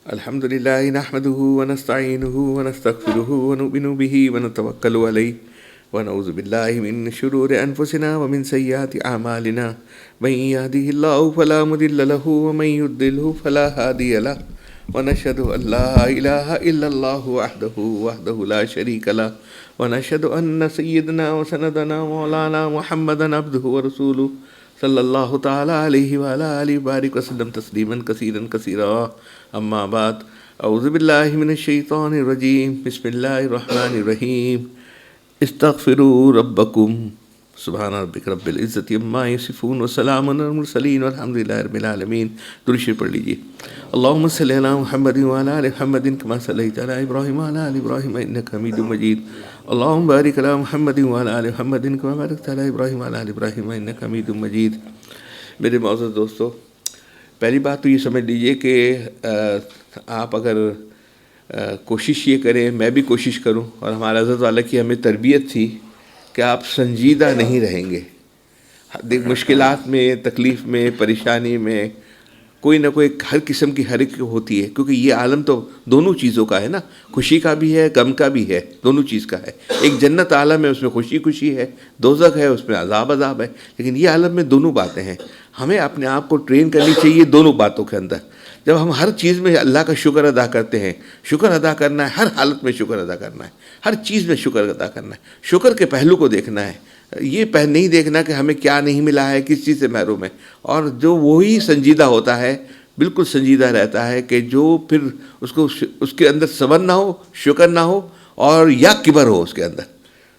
الحمد لله نحمده ونستعينه ونستغفره ونؤمن به ونتوكل عليه ونعوذ بالله من شرور أنفسنا ومن سيئات أعمالنا من يهده الله فلا مضل له ومن يضلل فلا هادي له ونشهد أن لا إله إلا الله وحده لا شريك له ونشهد أن سيدنا وسندنا مولانا محمدا عبده ورسوله صلی اللہ تعالی علیہ وعلی آلہ وبارک وسلم تسلیما کثیرا کثیرا اما بعد اعوذ باللہ من الشیطان الرجیم بسم اللہ الرحمن الرحیم استغفروا ربکم سبحان ربک رب العزت عما یصفون وسلام علی المرسلین والحمد للہ رب العالمین. درود شریف پڑھ لیجیے. اللہم صلی علی محمد وعلی آل محمد کما صلیت علی ابراہیم وعلی آل ابراہیم انک حمید مجید. اللہم بارک علی محمد وعلی آل محمد کما بارکت علی ابراہیم وعلی آل ابراہیم انک حمید مجید. میرے معزز دوستو، پہلی بات تو یہ سمجھ لیجیے کہ آپ اگر کوشش یہ کریں، میں بھی کوشش کروں، اور ہمارا حضرت والا کی ہمیں تربیت تھی کہ آپ سنجیدہ نہیں رہیں گے. مشکلات میں، تکلیف میں، پریشانی میں کوئی نہ کوئی ہر قسم کی ہر ایک ہوتی ہے، کیونکہ یہ عالم تو دونوں چیزوں کا ہے نا، خوشی کا بھی ہے، غم کا بھی ہے، دونوں چیز کا ہے. ایک جنت عالم ہے، اس میں خوشی خوشی ہے، دوزخ ہے، اس میں عذاب عذاب ہے. لیکن یہ عالم میں دونوں باتیں ہیں. ہمیں اپنے آپ کو ٹرین کرنی چاہیے دونوں باتوں کے اندر. جب ہم ہر چیز میں اللہ کا شکر ادا کرتے ہیں، شکر ادا کرنا ہے، ہر حالت میں شکر ادا کرنا ہے، ہر چیز میں شکر ادا کرنا ہے، شکر کے پہلو کو دیکھنا ہے. یہ نہیں دیکھنا کہ ہمیں کیا نہیں ملا ہے، کس چیز سے محروم ہے. اور جو وہی سنجیدہ ہوتا ہے، بالکل سنجیدہ رہتا ہے کہ جو پھر اس کے اندر صبر نہ ہو، شکر نہ ہو، اور یا کبر ہو اس کے اندر.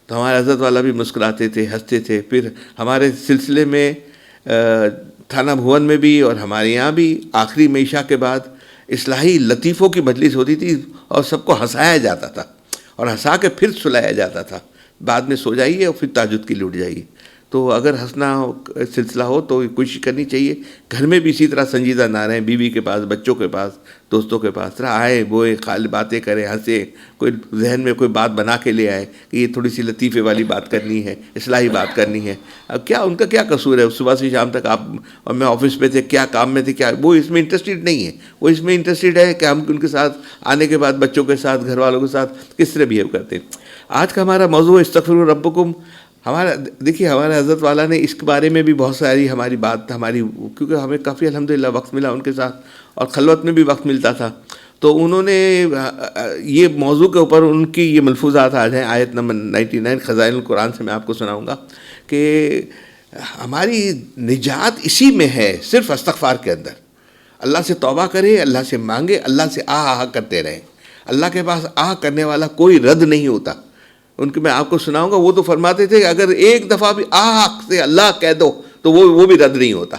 تو ہمارے حضرت والا بھی مسکراتے تھے، ہنستے تھے. پھر ہمارے سلسلے میں تھانہ بھون میں بھی اور ہمارے یہاں بھی آخری میں عشاء کے بعد اصلاحی لطیفوں کی مجلس ہوتی تھی، اور سب کو ہنسایا جاتا تھا، اور ہنسا کے پھر سلایا جاتا تھا. بعد میں سو جائیے اور پھر تہجد کے لیے اٹھ جائیے. تو اگر ہنسنا سلسلہ ہو تو کوشش کرنی چاہیے. گھر میں بھی اسی طرح سنجیدہ نہ رہیں، بیوی کے پاس، بچوں کے پاس، دوستوں کے پاس. طرح آئے بوئے، خالی باتیں کریں، ہنسیں. کوئی ذہن میں کوئی بات بنا کے لے آئے کہ یہ تھوڑی سی لطیفے والی بات کرنی ہے، اصلاحی بات کرنی ہے. اب کیا ان کا کیا قصور ہے؟ صبح سے شام تک آپ اور میں آفس میں تھے، کیا کام میں تھے، کیا وہ اس میں انٹرسٹڈ نہیں ہے. وہ اس میں انٹرسٹڈ ہے کہ ہم ان کے ساتھ آنے کے بعد بچوں کے ساتھ، گھر والوں کے ساتھ کس طرح بیہیو کرتے ہیں. آج کا ہمارا موضوع استغفروا ربکم. دیکھیے ہمارے حضرت والا نے اس کے بارے میں بھی بہت ساری ہماری بات، کیونکہ ہمیں کافی الحمدللہ وقت ملا ان کے ساتھ، اور خلوت میں بھی وقت ملتا تھا. تو انہوں نے یہ موضوع کے اوپر ان کی یہ ملفوظات آج ہیں. آیت نمبر 99 خزائن القرآن سے میں آپ کو سناؤں گا کہ ہماری نجات اسی میں ہے، صرف استغفار کے اندر. اللہ سے توبہ کرے، اللہ سے مانگے، اللہ سے آہ کرتے رہیں. اللہ کے پاس آہ کرنے والا کوئی رد نہیں ہوتا. ان کے میں آپ کو سناؤں گا. وہ تو فرماتے تھے کہ اگر ایک دفعہ بھی آہ سے اللہ کہہ دو تو وہ بھی رد نہیں ہوتا.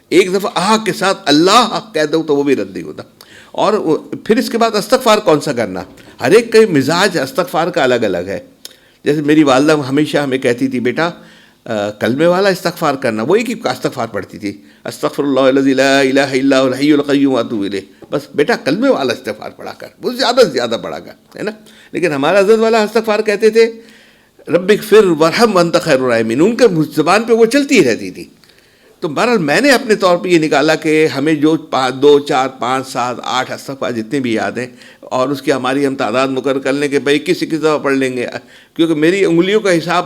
ایک دفعہ آہ کے ساتھ اللہ کہہ دو تو وہ بھی رد نہیں ہوتا. اور پھر اس کے بعد استغفار کون سا کرنا، ہر ایک کا مزاج استغفار کا الگ الگ ہے. جیسے میری والدہ ہمیشہ ہمیں کہتی تھی، بیٹا کلمے والا استغفار کرنا. وہ ایک ہی استغفار پڑھتی تھی، استغفر اللہ الذی لا الہ الا هو الحی القیوم واتوب الیہ. بس بیٹا کلمے والا استغفار پڑھا کر، وہ زیادہ سے زیادہ پڑھا کر، ہے نا. لیکن ہمارا حضرت والا استغفار کہتے تھے رب اغفر وارحم وانت خیر الراحمین. ان کے زبان پہ وہ چلتی رہتی تھی. تو بہرحال میں نے اپنے طور پہ یہ نکالا کہ ہمیں جو 2 4 5 7 8 استغفار جتنے بھی یاد ہیں، اور اس کی ہماری ہم تعداد مقرر کر لیں کہ بھائی کسی دفعہ پڑھ لیں گے. کیونکہ میری انگلیوں کا حساب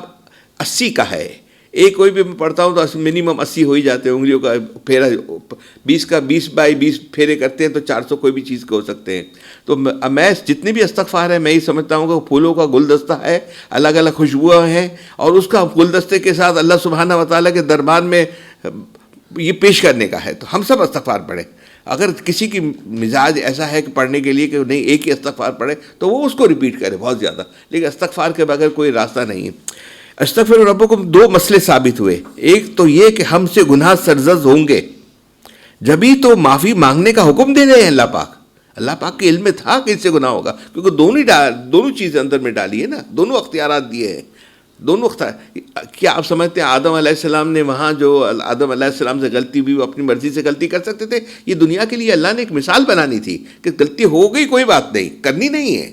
80 کا ہے. ایک کوئی بھی میں پڑھتا ہوں تو منیمم 80 ہو ہی جاتے ہیں انگلیوں کا پھیرا. 20 کا 20 بائی 20 پھیرے کرتے ہیں تو 400 کوئی بھی چیز کے ہو سکتے ہیں. تو میں جتنے بھی استغفار ہیں میں یہ سمجھتا ہوں کہ پھولوں کا گلدستہ ہے، الگ الگ خوشبوئیں ہیں، اور اس کا گلدستے کے ساتھ اللہ سبحانہ و تعالیٰ کے دربار میں یہ پیش کرنے کا ہے. تو ہم سب استغفار پڑھیں. اگر کسی کی مزاج ایسا ہے کہ پڑھنے کے لیے کہ نہیں ایک ہی استغفار پڑھے تو وہ اس کو ریپیٹ کرے بہت زیادہ. لیکن استغفار کے بغیر کوئی راستہ نہیں ہے. استغفر ربکم 2 مسئلے ثابت ہوئے. ایک تو یہ کہ ہم سے گناہ سرزد ہوں گے، جبھی تو معافی مانگنے کا حکم دے رہے ہیں اللہ پاک. اللہ پاک کے علم میں تھا کہ اس سے گناہ ہوگا، کیونکہ دونوں چیزیں اندر میں ڈالی ہے نا، دونوں اختیارات دیے ہیں. دونوں کیا آپ سمجھتے ہیں آدم علیہ السلام نے وہاں جو آدم علیہ السلام سے غلطی ہوئی وہ اپنی مرضی سے غلطی کر سکتے تھے؟ یہ دنیا کے لیے اللہ نے ایک مثال بنانی تھی کہ غلطی ہو گئی کوئی بات نہیں، کرنی نہیں ہے.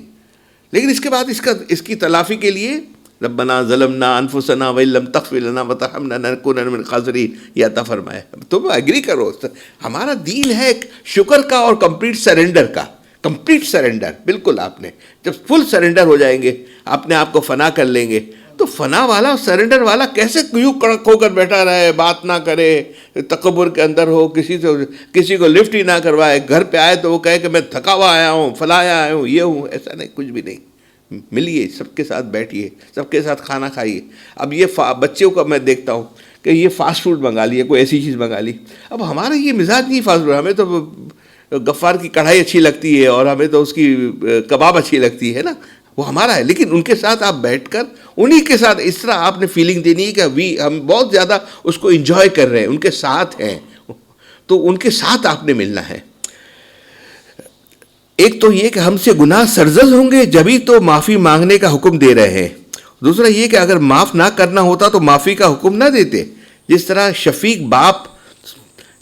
لیکن اس کے بعد اس کی تلافی کے لیے ربنا ظلمنا انفسنا وان لم تغفر لنا وترحمنا لنکونن من الخاسرین، یہ عطا فرمایا. تم ایگری کرو، ہمارا دین ہے شکر کا اور کمپلیٹ سرنڈر کا. Complete surrender. بالکل آپ نے جب فل سرنڈر ہو جائیں گے, اپنے آپ کو فنا کر لیں گے, تو فنا والا سرنڈر والا کیسے یوں کڑک ہو کر بیٹھا رہے, بات نہ کرے, تکبر کے اندر ہو, کسی کو لفٹ ہی نہ کروائے, گھر پہ آئے تو وہ کہے کہ میں تھکا ہوا آیا ہوں, فلایا آیا ہوں, یہ ہوں. ایسا نہیں, کچھ بھی نہیں. ملیے, سب کے ساتھ بیٹھیے, سب کے ساتھ کھانا کھائیے. اب یہ بچوں کو میں دیکھتا ہوں کہ یہ فاسٹ فوڈ منگا لیے, کوئی ایسی چیز منگا لی. اب ہمارا یہ مزاج نہیں فاسٹ فوڈ, ہمیں تو غفار کی کڑھائی اچھی لگتی ہے اور ہمیں تو اس کی کباب اچھی لگتی ہے نا, وہ ہمارا ہے. لیکن ان کے ساتھ آپ بیٹھ کر انہی کے ساتھ اس طرح آپ نے فیلنگ دینی ہے کہ ہم بہت زیادہ اس کو انجوائے کر رہے ہیں, ان کے ساتھ ہیں, تو ان کے ساتھ آپ نے ملنا ہے. ایک تو یہ کہ ہم سے گناہ سرزد ہوں گے جبھی تو معافی مانگنے کا حکم دے رہے ہیں. دوسرا یہ کہ اگر معاف نہ کرنا ہوتا تو معافی کا حکم نہ دیتے. جس طرح شفیق باپ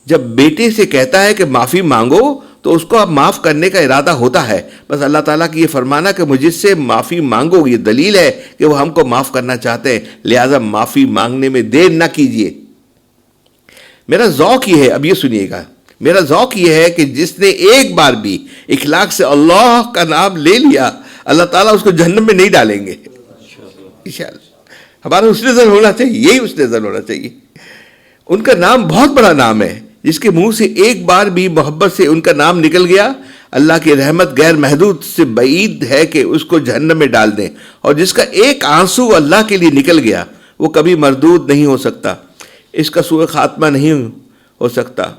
جب بیٹے سے کہتا ہے کہ معافی مانگو تو اس کو اب معاف کرنے کا ارادہ ہوتا ہے. بس اللہ تعالیٰ کی یہ فرمانا کہ مجھ سے معافی مانگو, یہ دلیل ہے کہ وہ ہم کو معاف کرنا چاہتے ہیں, لہٰذا معافی مانگنے میں دیر نہ کیجیے. میرا ذوق یہ ہے, اب یہ سنیے گا, میرا ذوق یہ ہے کہ جس نے ایک بار بھی اخلاق سے اللہ کا نام لے لیا, اللہ تعالیٰ اس کو جہنم میں نہیں ڈالیں گے انشاءاللہ. ہمارا حسن ظن ہونا چاہیے, یہی حسن ظن ہونا چاہیے. ان کا نام بہت بڑا نام ہے, جس کے منہ سے ایک بار بھی محبت سے ان کا نام نکل گیا, اللہ کی رحمت غیر محدود سے بعید ہے کہ اس کو جہنم میں ڈال دیں. اور جس کا ایک آنسو اللہ کے لیے نکل گیا وہ کبھی مردود نہیں ہو سکتا, اس کا سوء خاتمہ نہیں ہو سکتا.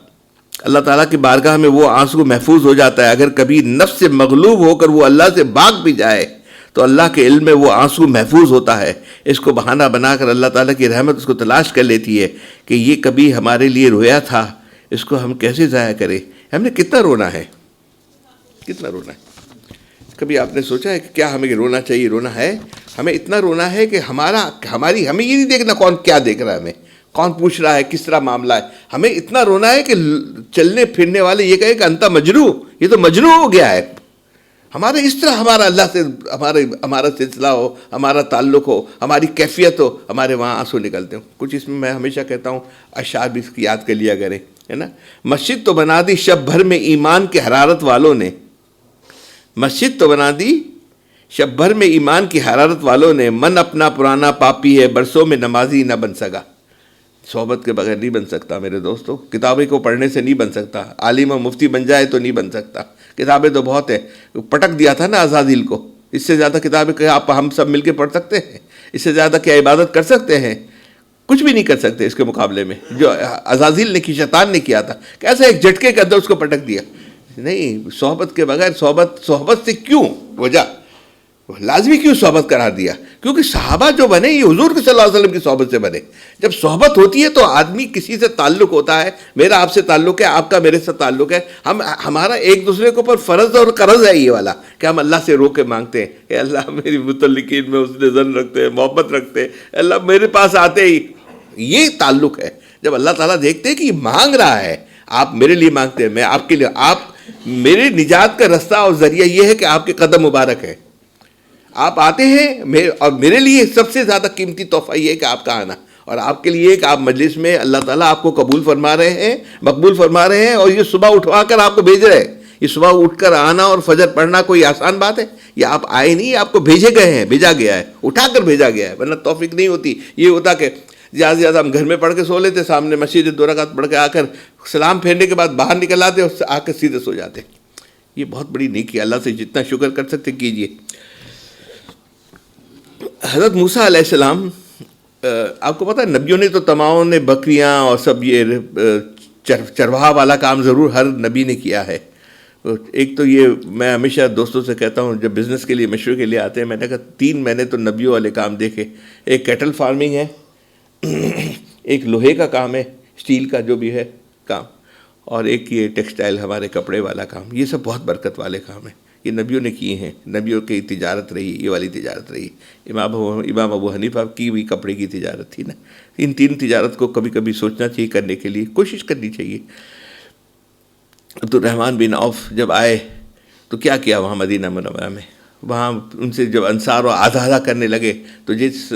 اللہ تعالیٰ کی بارگاہ میں وہ آنسو محفوظ ہو جاتا ہے. اگر کبھی نفس سے مغلوب ہو کر وہ اللہ سے بھاگ بھی جائے تو اللہ کے علم میں وہ آنسو محفوظ ہوتا ہے. اس کو بہانہ بنا کر اللہ تعالیٰ کی رحمت اس کو تلاش کر لیتی ہے کہ یہ کبھی ہمارے لیے رویا تھا, اس کو ہم کیسے ضائع کریں. ہم نے کتنا رونا ہے, کتنا رونا ہے. کبھی آپ نے سوچا ہے کہ کیا ہمیں رونا چاہیے؟ رونا ہے, ہمیں اتنا رونا ہے کہ ہمیں یہ نہیں دیکھنا کون کیا دیکھ رہا ہے, ہمیں کون پوچھ رہا ہے, کس طرح معاملہ ہے. ہمیں اتنا رونا ہے کہ چلنے پھرنے والے یہ کہے کہ انتا مجنو, یہ تو مجنو ہو گیا ہے. ہمارے اس طرح ہمارا اللہ سے ہمارا سلسلہ ہو, ہمارا تعلق ہو, ہماری کیفیت ہو, ہمارے وہاں آنسو نکلتے ہوں. کچھ اس میں ہمیشہ کہتا ہوں اشعار بھی اس کی یاد کر لیا کریں, ہے نا. مسجد تو بنا دی شب بھر میں ایمان کی حرارت والوں نے, مسجد تو بنا دی شب بھر میں ایمان کی حرارت والوں نے, من اپنا پرانا پاپی ہے برسوں میں نمازی نہ بن سکا. صحبت کے بغیر نہیں بن سکتا میرے دوستو, کتابیں کو پڑھنے سے نہیں بن سکتا. عالم و مفتی بن جائے تو نہیں بن سکتا. کتابیں تو بہت ہیں, پٹک دیا تھا نا عزازیل کو, اس سے زیادہ کتابیں کہ آپ ہم سب مل کے پڑھ سکتے ہیں, اس سے زیادہ کیا عبادت کر سکتے ہیں؟ کچھ بھی نہیں کر سکتے اس کے مقابلے میں. جو عزازیل نے کی, شیطان نے کیا تھا, کیسے ایک جھٹکے کے اندر اس کو پٹک دیا. نہیں, صحبت کے بغیر صحبت سے کیوں, وجہ لازمی کیوں صحبت قرار دیا؟ کیونکہ صحابہ جو بنے یہ حضور کے صلی اللہ علیہ وسلم کی صحبت سے بنے. جب صحبت ہوتی ہے تو آدمی کسی سے تعلق ہوتا ہے, میرا آپ سے تعلق ہے, آپ کا میرے سے تعلق ہے, ہمارا ایک دوسرے کے اوپر فرض اور قرض ہے یہ والا کہ ہم اللہ سے رو کے مانگتے ہیں کہ اللہ میری متعلقین میں حسن ظن رکھتے ہیں, محبت رکھتے ہیں, اللہ میرے پاس آتے ہی, یہ تعلق ہے. جب اللہ تعالیٰ دیکھتے ہیں کہ یہ مانگ رہا ہے, آپ میرے لیے مانگتے ہیں, میں آپ کے لیے, آپ میرے نجات کا رستہ اور ذریعہ یہ ہے کہ آپ کے قدم مبارک ہے, آپ آتے ہیں, اور میرے لیے سب سے زیادہ قیمتی تحفہ یہ ہے کہ آپ کا آنا, اور آپ کے لیے کہ آپ مجلس میں اللہ تعالیٰ آپ کو قبول فرما رہے ہیں, مقبول فرما رہے ہیں, اور یہ صبح اٹھوا کر آپ کو بھیج رہے ہیں. یہ صبح اٹھ کر آنا اور فجر پڑھنا کوئی آسان بات ہے؟ یہ آپ آئے نہیں, آپ کو بھیجے گئے ہیں, بھیجا گیا ہے, اٹھا کر بھیجا گیا ہے, ورنہ توفیق نہیں ہوتی. یہ ہوتا کہ زیادہ سے زیادہ ہم گھر میں پڑھ کے سو لیتے, سامنے مسجد 2 رکعت پڑھ کے آ کر سلام پھیرنے کے بعد باہر نکل آتے اور آ کر سیدھے سو جاتے. یہ بہت بڑی نیکی ہے, اللہ سے جتنا شکر کر سکتے کیجیے. حضرت موسیٰ علیہ السلام, آپ کو پتہ ہے نبیوں نے تو تمام نے بکریاں اور سب یہ چرواہا والا کام ضرور ہر نبی نے کیا ہے. ایک تو یہ میں ہمیشہ دوستوں سے کہتا ہوں جب بزنس کے لیے مشورے کے لیے آتے ہیں, میں نے کہا 3 میں نے تو نبیوں والے کام دیکھے. ایک کیٹل فارمنگ ہے, ایک لوہے کا کام ہے, اسٹیل کا جو بھی ہے کام, اور ایک یہ ٹیکسٹائل ہمارے کپڑے والا کام. یہ سب بہت برکت والے کام ہیں, یہ نبیوں نے کیے ہیں. نبیوں کی تجارت رہی, یہ والی تجارت رہی. امام ابو حنیفہ کی بھی کپڑے کی تجارت تھی نا. ان 3 تجارت کو کبھی کبھی سوچنا چاہیے, کرنے کے لیے کوشش کرنی چاہیے. عبد الرحمن بن عوف جب آئے تو کیا کیا وہاں مدینہ منورہ میں, وہاں ان سے جب انصار و آدھا کرنے لگے تو جس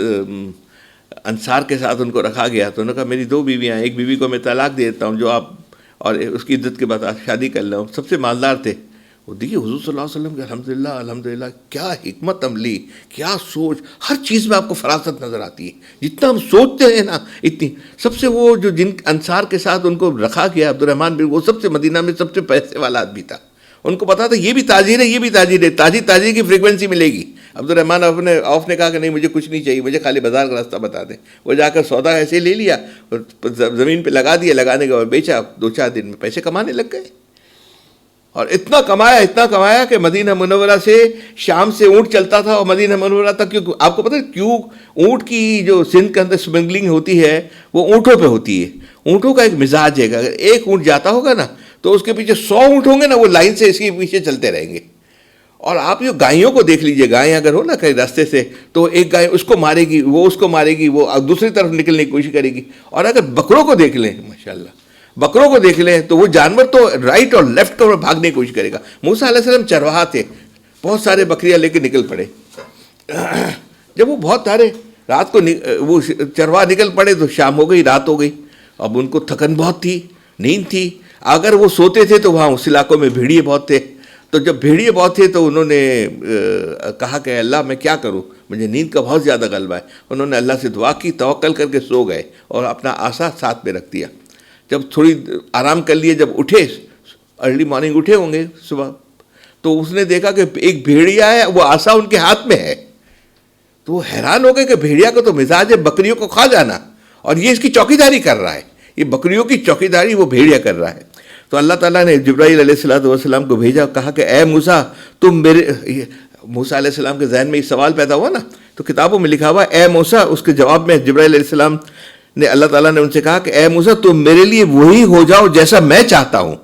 انصار کے ساتھ ان کو رکھا گیا تو انہوں نے کہا میری 2 بیویاں ہیں, ایک بیوی کو میں طلاق دے دیتا ہوں جو آپ, اور اس کی عدت کے بعد شادی کر لوں. سب سے مالدار تھے, وہ دیکھیے حضور صلی اللہ علیہ وسلم کے الحمدللہ الحمدللہ کیا حکمت عملی، کیا سوچ، ہر چیز میں آپ کو فراست نظر آتی ہے، جتنا ہم سوچتے ہیں نا اتنی. سب سے وہ جو جن انصار کے ساتھ ان کو رکھا گیا عبد الرحمن بن، وہ سب سے مدینہ میں سب سے پیسے والا آدمی تھا. ان کو پتا تھا یہ بھی تاجر ہے، یہ بھی تاجر ہے، تاجر کی فریکوینسی ملے گی. عبد الرحمن عوف نے کہا کہ نہیں مجھے کچھ نہیں چاہیے، مجھے خالی بازار کا راستہ بتا دیں. وہ جا کر سودا ایسے لے لیا اور زمین پہ لگا دیا، لگانے کے بعد بیچا، 2-4 دن میں پیسے کمانے لگ گئے. اور اتنا کمایا کہ مدینہ منورہ سے شام سے اونٹ چلتا تھا اور مدینہ منورہ تک. کیوں آپ کو پتہ ہے کیوں اونٹ کی جو سندھ کے اندر اسمگلنگ ہوتی ہے وہ اونٹوں پہ ہوتی ہے. اونٹوں کا ایک مزاج ہے کہ اگر ایک اونٹ جاتا ہوگا نا تو اس کے پیچھے 100 اونٹ ہوں گے نا، وہ لائن سے اس کے پیچھے چلتے رہیں گے. اور آپ جو گائیوں کو دیکھ لیجئے، گائیں اگر ہو نا کہیں راستے سے تو ایک گائے اس کو مارے گی، وہ اس کو مارے گی، وہ دوسری طرف نکلنے کی کوشش کرے گی. اور اگر بکروں کو دیکھ لیں، ماشاءاللہ بکروں کو دیکھ لیں تو وہ جانور تو رائٹ اور لیفٹ کو بھاگنے کی کوشش کرے گا. موسیٰ علیہ السلام چرواہا تھے، بہت سارے بکریاں لے کے نکل پڑے. جب وہ بہت سارے رات کو وہ چرواہا نکل پڑے تو شام ہو گئی، رات ہو گئی. اب ان کو تھکن بہت تھی، نیند تھی. اگر وہ سوتے تھے تو وہاں اس علاقوں میں بھیڑیے بہت تھے. تو جب بھیڑیے بہت تھے تو انہوں نے کہا کہ اللہ میں کیا کروں، مجھے نیند کا بہت زیادہ غلبہ ہے. انہوں نے اللہ سے دعا کی، توکل کر کے سو گئے اور اپنا عصا ساتھ میں رکھ دیا. جب تھوڑی آرام کر لیے، جب اٹھے ارلی مارننگ اٹھے ہوں گے صبح، تو اس نے دیکھا کہ ایک بھیڑیا ہے، وہ عصا ان کے ہاتھ میں ہے. تو وہ حیران ہو گئے کہ بھیڑیا کو تو مزاج ہے بکریوں کو کھا جانا، اور یہ اس کی چوکیداری کر رہا ہے، یہ بکریوں کی چوکیداری وہ بھیڑیا کر رہا ہے. تو اللہ تعالیٰ نے جبرائیل علیہ السلام کو بھیجا، کہا کہ اے موسیٰ تم میرے، موسیٰ علیہ السلام کے ذہن میں یہ سوال پیدا ہوا نا، تو کتابوں میں لکھا ہوا اے موسیٰ. اس کے جواب میں جبرائیل علیہ السلام نے، اللہ تعالیٰ نے ان سے کہا کہ اے موسیٰ تم میرے لیے وہی ہو جاؤ جیسا میں چاہتا ہوں.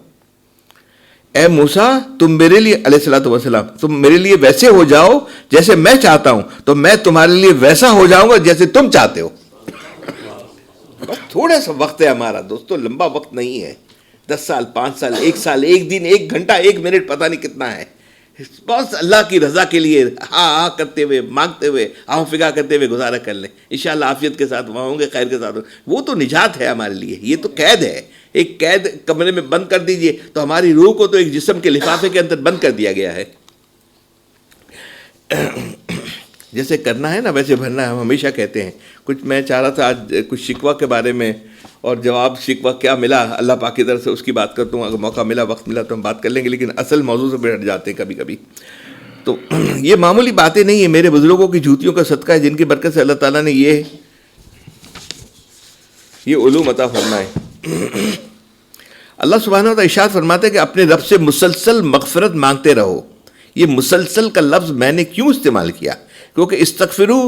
اے موسیٰ تم میرے لیے، علیہ السلام تم میرے لیے ویسے ہو جاؤ جیسے میں چاہتا ہوں، تو میں تمہارے لیے ویسا ہو جاؤں گا جیسے تم چاہتے ہو. بس تھوڑا سا وقت ہے ہمارا دوستو، لمبا وقت نہیں ہے. 10 سال، 5 سال، 1 سال، 1 دن، 1 گھنٹہ، 1 منٹ، پتہ نہیں کتنا ہے. بس اللہ کی رضا کے لیے ہاں کرتے ہوئے، مانگتے ہوئے، آہو فگا کرتے ہوئے گزارا کر لیں. انشاءاللہ عافیت کے ساتھ وہاں ہوں گے، خیر کے ساتھ ہوں. وہ تو نجات ہے ہمارے لیے، یہ تو قید ہے. ایک قید کمرے میں بند کر دیجئے تو ہماری روح کو تو ایک جسم کے لفافے کے اندر بند کر دیا گیا ہے. جیسے کرنا ہے نا ویسے بھرنا ہے، ہم ہمیشہ کہتے ہیں. کچھ میں چاہ رہا تھا آج کچھ شکوہ کے بارے میں، اور جواب شکوہ کیا ملا اللہ پاک کی طرف سے اس کی بات کرتا ہوں. اگر موقع ملا، وقت ملا تو ہم بات کر لیں گے، لیکن اصل موضوع سے ہٹ جاتے ہیں کبھی کبھی. تو یہ معمولی باتیں نہیں ہیں، میرے بزرگوں کی جوتیوں کا صدقہ ہے، جن کی برکت سے اللہ تعالیٰ نے یہ علوم عطا فرمائے. اللہ سبحانہ و تعالیٰ ارشاد فرماتے ہیں کہ اپنے رب سے مسلسل مغفرت مانگتے رہو. یہ مسلسل کا لفظ میں نے کیوں استعمال کیا؟ کیونکہ استغفرو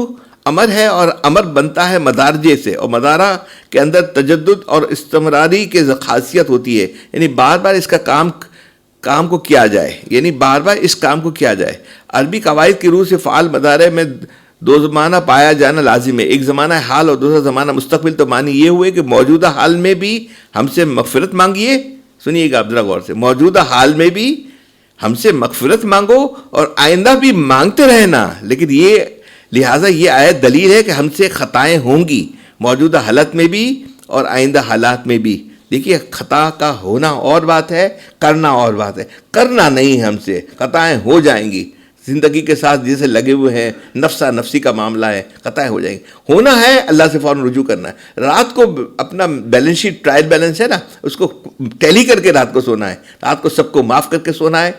امر ہے، اور امر بنتا ہے مدارجے سے، اور مدارہ کے اندر تجدد اور استمراری کی خاصیت ہوتی ہے، یعنی بار بار اس کا کام کو کیا جائے، یعنی بار بار اس کام کو کیا جائے. عربی قواعد کی روح سے فعال مضارع میں 2 زمانہ پایا جانا لازم ہے، ایک زمانہ حال اور دوسرا زمانہ مستقبل. تو معنی یہ ہوئے کہ موجودہ حال میں بھی ہم سے مغفرت مانگیے. سنیے گا ذرا غور سے، موجودہ حال میں بھی ہم سے مغفرت مانگو اور آئندہ بھی مانگتے رہنا. لیکن یہ لہٰذا یہ آیت دلیل ہے کہ ہم سے خطائیں ہوں گی موجودہ حالت میں بھی اور آئندہ حالات میں بھی. دیکھیے خطا کا ہونا اور بات ہے، کرنا اور بات ہے. کرنا نہیں، ہم سے خطائیں ہو جائیں گی. زندگی کے ساتھ جیسے لگے ہوئے ہیں، نفسا نفسی کا معاملہ ہے، خطائیں ہو جائیں گی. ہونا ہے اللہ سے فوراً رجوع کرنا ہے. رات کو اپنا بیلنس شیٹ، ٹرائل بیلنس ہے نا، اس کو ٹیلی کر کے رات کو سونا ہے. رات کو سب کو معاف کر کے سونا ہے،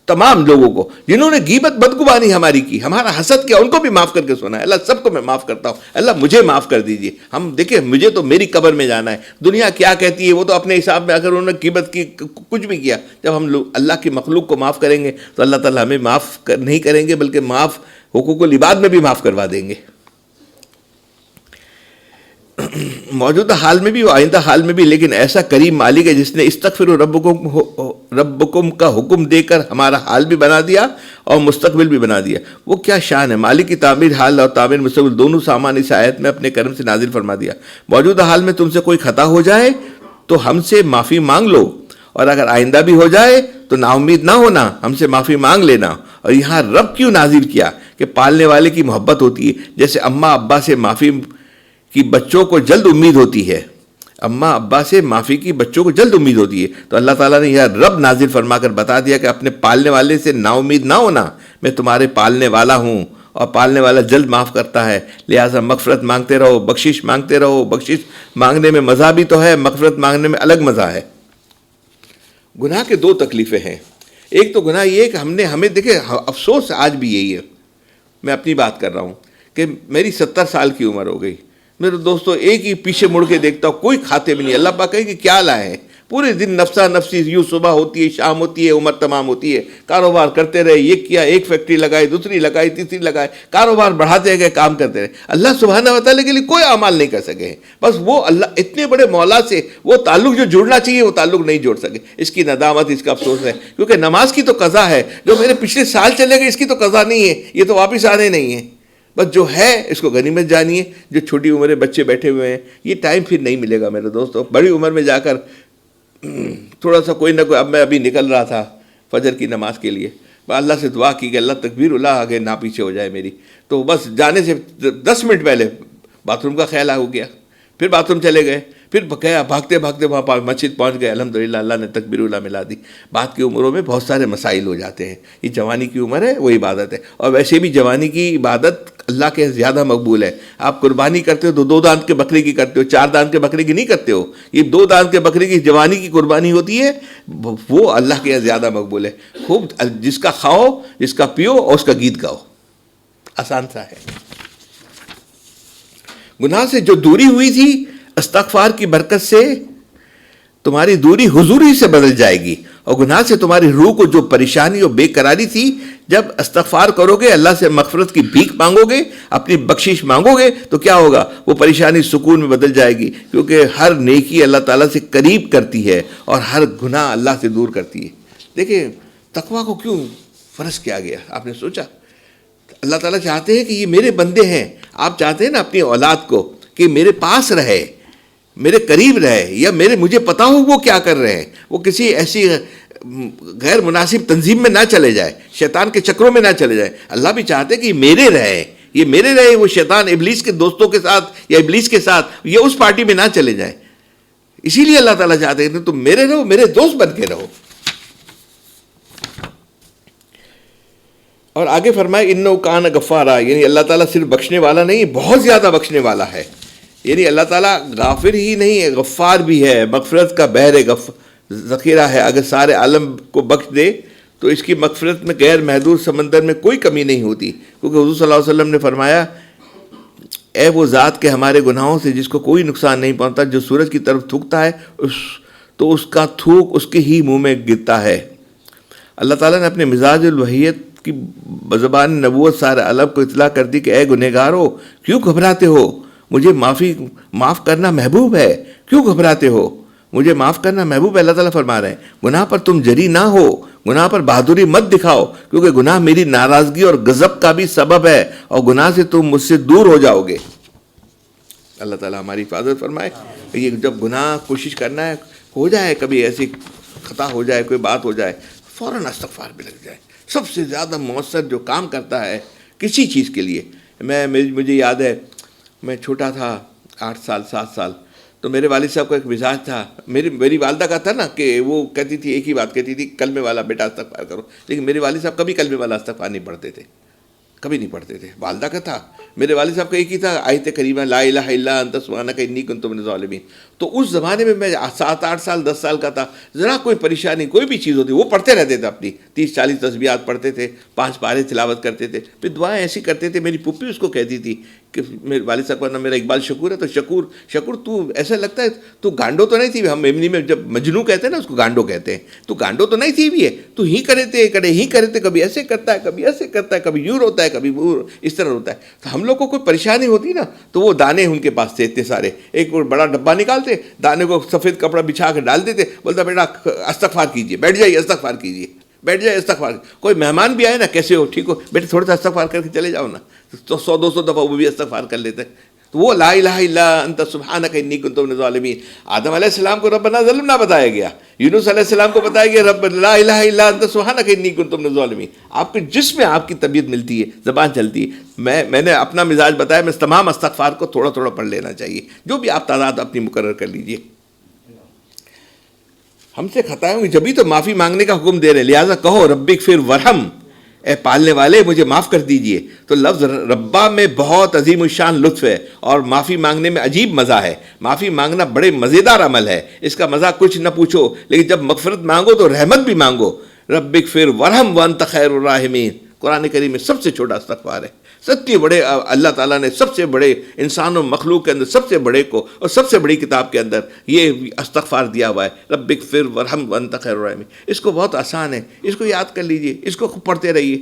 تمام لوگوں کو جنہوں نے غیبت بدگمانی ہماری کی، ہمارا حسد کیا، ان کو بھی معاف کر کے سونا ہے. اللہ سب کو میں معاف کرتا ہوں، اللہ مجھے معاف کر دیجئے. ہم دیکھیں، مجھے تو میری قبر میں جانا ہے. دنیا کیا کہتی ہے وہ تو اپنے حساب میں، اگر انہوں نے غیبت کی، کچھ بھی کیا، جب ہم لوگ اللہ کی مخلوق کو معاف کریں گے تو اللہ تعالیٰ ہمیں معاف نہیں کریں گے، بلکہ معاف حقوق العباد میں بھی معاف کروا دیں گے. موجودہ حال میں بھی اور آئندہ حال میں بھی. لیکن ایسا کریم مالک ہے جس نے استغفروا ربکم کا حکم دے کر ہمارا حال بھی بنا دیا اور مستقبل بھی بنا دیا. وہ کیا شان ہے! مالک کی تعمیر حال اور تعمیر مستقبل دونوں سامان اس آیت میں اپنے کرم سے نازل فرما دیا. موجودہ حال میں تم سے کوئی خطا ہو جائے تو ہم سے معافی مانگ لو، اور اگر آئندہ بھی ہو جائے تو نا امید نہ ہونا، ہم سے معافی مانگ لینا. اور یہاں رب کیوں نازل کیا؟ کہ پالنے والے کی محبت ہوتی ہے. جیسے اماں ابا سے معافی کی بچوں کو جلد امید ہوتی ہے. اماں ابا سے معافی کی بچوں کو جلد امید ہوتی ہے. تو اللہ تعالیٰ نے یہ رب نازل فرما کر بتا دیا کہ اپنے پالنے والے سے نا امید نہ ہونا، میں تمہارے پالنے والا ہوں اور پالنے والا جلد معاف کرتا ہے. لہٰذا مغفرت مانگتے رہو، بخشش مانگتے رہو. بخشش مانگنے میں مزہ بھی تو ہے، مغفرت مانگنے میں الگ مزہ ہے. گناہ کے دو تکلیفیں ہیں. ایک تو گناہ یہ ہے کہ ہمیں دیکھیں افسوس آج بھی یہی ہے، میں اپنی بات کر رہا ہوں کہ میری 70 سال کی عمر ہو گئی. میرے دوستو ایک ہی پیچھے مڑ کے دیکھتا ہوں، کوئی کھاتے بھی نہیں. اللہ پاک کہے کہ کیا لائے ہیں؟ پورے دن نفسا نفسی، یوں صبح ہوتی ہے شام ہوتی ہے عمر تمام ہوتی ہے، کاروبار کرتے رہے، یہ کیا، ایک فیکٹری لگائی، دوسری لگائی، تیسری لگائی، کاروبار بڑھاتے گئے، کام کرتے رہے. اللہ سبحانہ و تعالیٰ کے لیے کوئی اعمال نہیں کر سکے ہیں. بس وہ اللہ اتنے بڑے مولا سے وہ تعلق جو جڑنا چاہیے وہ تعلق نہیں جوڑ سکے. اس کی ندامت، اس کا افسوس ہے، کیونکہ نماز کی تو قضا ہے. جو میرے پچھلے سال چلے گئے اس کی تو قضا نہیں ہے، یہ تو واپس آنے نہیں ہیں. بس جو ہے اس کو غنیمت جانیے. جو چھوٹی عمرے بچے بیٹھے ہوئے ہیں یہ ٹائم پھر نہیں ملے گا میرے دوستو. بڑی عمر میں جا کر تھوڑا سا کوئی نہ کوئی، اب میں ابھی نکل رہا تھا فجر کی نماز کے لیے، اللہ سے دعا کی کہ اللہ تکبیر اللہ آگے نہ پیچھے ہو جائے میری. تو بس جانے سے 10 منٹ پہلے باتھ روم کا خیال ہو گیا. پھر باتھ روم چلے گئے، پھر گیا بھاگتے بھاگتے وہاں مسجد پہنچ گئے. الحمدللہ اللہ نے تکبیر اللہ ملا دی. بعد کی عمروں میں بہت سارے مسائل ہو جاتے ہیں. یہ جوانی کی عمر ہے، وہ عبادت ہے. اور ویسے بھی جوانی کی عبادت اللہ کے زیادہ مقبول ہے. آپ قربانی کرتے ہو تو 2 دانت کے بکرے کی کرتے ہو، 4 دانت کے بکرے کی نہیں کرتے ہو. یہ 2 دانت کے بکرے کی جوانی کی قربانی ہوتی ہے، وہ اللہ کے زیادہ مقبول ہے. خوب جس کا کھاؤ، جس کا پیو اور اس کا گیت گاؤ. آسان سا ہے. گناہ سے جو دوری ہوئی تھی استغفار کی برکت سے تمہاری دوری حضوری سے بدل جائے گی. اور گناہ سے تمہاری روح کو جو پریشانی اور بے قراری تھی، جب استغفار کرو گے، اللہ سے مغفرت کی بھیک مانگو گے، اپنی بخشش مانگو گے، تو کیا ہوگا؟ وہ پریشانی سکون میں بدل جائے گی. کیونکہ ہر نیکی اللہ تعالیٰ سے قریب کرتی ہے اور ہر گناہ اللہ سے دور کرتی ہے. دیکھیں تقویٰ کو کیوں فرض کیا گیا؟ آپ نے سوچا اللہ تعالیٰ چاہتے ہیں کہ یہ میرے بندے ہیں. آپ چاہتے ہیں نا اپنی اولاد کو کہ میرے پاس رہے، میرے قریب رہے، یا مجھے پتا ہو وہ کیا کر رہے ہیں، وہ کسی ایسی غیر مناسب تنظیم میں نہ چلے جائے، شیطان کے چکروں میں نہ چلے جائے. اللہ بھی چاہتے کہ یہ میرے رہے، وہ شیطان ابلیس کے دوستوں کے ساتھ یا ابلیس کے ساتھ یہ اس پارٹی میں نہ چلے جائے. اسی لیے اللہ تعالیٰ چاہتے ہیں تم میرے رہو، میرے دوست بن کے رہو. اور آگے فرمائے انہ کان غفارا، یعنی اللہ تعالیٰ صرف بخشنے والا نہیں، بہت زیادہ بخشنے والا ہے. یعنی اللہ تعالیٰ غافر ہی نہیں ہے، غفار بھی ہے، مغفرت کا بحر ذخیرہ ہے. اگر سارے عالم کو بخش دے تو اس کی مغفرت میں غیر محدود سمندر میں کوئی کمی نہیں ہوتی. کیونکہ حضور صلی اللہ علیہ وسلم نے فرمایا اے وہ ذات کے ہمارے گناہوں سے جس کو کوئی نقصان نہیں پہنچتا، جو سورج کی طرف تھوکتا ہے تو اس کا تھوک اس کے ہی منہ میں گرتا ہے. اللہ تعالیٰ نے اپنے مزاج الوحیت کی بزبان نبوت سارے عالم کو اطلاع کر دی کہ اے گنہگارو کیوں گھبراتے ہو، مجھے معاف کرنا محبوب ہے، کیوں گھبراتے ہو، مجھے معاف کرنا محبوب ہے. اللہ تعالیٰ فرما رہے ہیں گناہ پر تم جری نہ ہو، گناہ پر بہادری مت دکھاؤ، کیونکہ گناہ میری ناراضگی اور غضب کا بھی سبب ہے، اور گناہ سے تم مجھ سے دور ہو جاؤ گے. اللہ تعالیٰ ہماری حفاظت فرمائے. یہ جب گناہ کوشش کرنا ہے، ہو جائے کبھی ایسی خطا ہو جائے، کوئی بات ہو جائے، فوراً استغفار بھی لگ جائے. سب سے زیادہ مؤثر جو کام کرتا ہے کسی چیز کے لیے، مجھے یاد ہے میں چھوٹا تھا 8 سال 7 سال، تو میرے والد صاحب کا ایک مزاج تھا، میری والدہ کا تھا نا کہ وہ کہتی تھی ایک ہی بات کہتی تھی، کلمے والا بیٹا استغفار کرو. لیکن میرے والد صاحب کبھی کلمے والا استغفار نہیں پڑھتے تھے، کبھی نہیں پڑھتے تھے. والدہ کا تھا، میرے والد صاحب کا ایک ہی تھا آیت کریمہ لا الہ الا انت سبحانک انی کنت من الظالمین. تو اس زمانے میں 7 8 سال 10 سال کا تھا، ذرا کوئی پریشانی کوئی بھی چیز ہوتی وہ پڑھتے رہتے تھے، اپنی 30 40 تسبیحات پڑھتے تھے، 5 پارے تلاوت کرتے تھے، پھر دعائیں ایسی کرتے تھے. میری پھپھی اس کو کہتی تھی کہ میرے والد صاحب کا نام میرا اقبال شکور ہے، تو شکور تو ایسا لگتا ہے تو گانڈو تو نہیں تھی. ہم ایمنی میں جب مجنو کہتے ہیں نا اس کو گانڈو کہتے ہیں، تو گانڈو تو نہیں تھی بھی ہے، تو ہی کرتے کبھی ایسے کرتا ہے، کبھی ایسے کرتا ہے، کبھی یوں ہوتا ہے، کبھی وہ اس طرح ہوتا ہے. تو ہم لوگ کو کوئی پریشانی ہوتی نا تو وہ دانے ان کے پاس تھے اتنے سارے، ایک بڑا ڈبہ نکالتے، دانے کو سفید کپڑا بچھا کے ڈال دیتے، بولتا بیٹا استغفار کیجیے، بیٹھ جائیے استغفار کیجیے، بیٹھ جائے استغفار. کوئی مہمان بھی آئے نا، کیسے ہو، ٹھیک ہو بیٹے، تھوڑا سا استغفار کر کے چلے جاؤ نا، تو 100 200 دفعہ وہ بھی استغفار کر لیتے. تو وہ لا الہ الا انت سبحانک انی کنت من الظالمین. آدم علیہ السلام کو ربنا ظلمنا بتایا گیا، یونس علیہ السلام کو بتایا گیا رب لا الہ الا انت سبحانک انی کنت من الظالمین. آپ کے جس میں آپ کی طبیعت ملتی ہے، زبان چلتی ہے. میں نے اپنا مزاج بتایا، میں تمام استغفار کو تھوڑا تھوڑا پڑھ لینا چاہیے، جو بھی آپ تعداد اپنی مقرر کر لیجئے. ہم سے خطائیں ہوئی جبھی تو معافی مانگنے کا حکم دے رہے ہیں. لہٰذا کہو ربک فر ورحم، اے پالنے والے مجھے معاف کر دیجئے. تو لفظ ربا میں بہت عظیم الشان لطف ہے اور معافی مانگنے میں عجیب مزہ ہے. معافی مانگنا بڑے مزیدار عمل ہے، اس کا مزہ کچھ نہ پوچھو. لیکن جب مغفرت مانگو تو رحمت بھی مانگو. ربک فر ورحم وانت خیر الراحمین قرآن کریم میں سب سے چھوٹا استغفار ہے. سب سے بڑے اللہ تعالیٰ نے سب سے بڑے انسان و مخلوق کے اندر سب سے بڑے کو اور سب سے بڑی کتاب کے اندر یہ استغفار دیا ہوا ہے، رب اغفر ورحم وانت خیر الراحمین. اس کو بہت آسان ہے، اس کو یاد کر لیجئے، اس کو پڑھتے رہیے.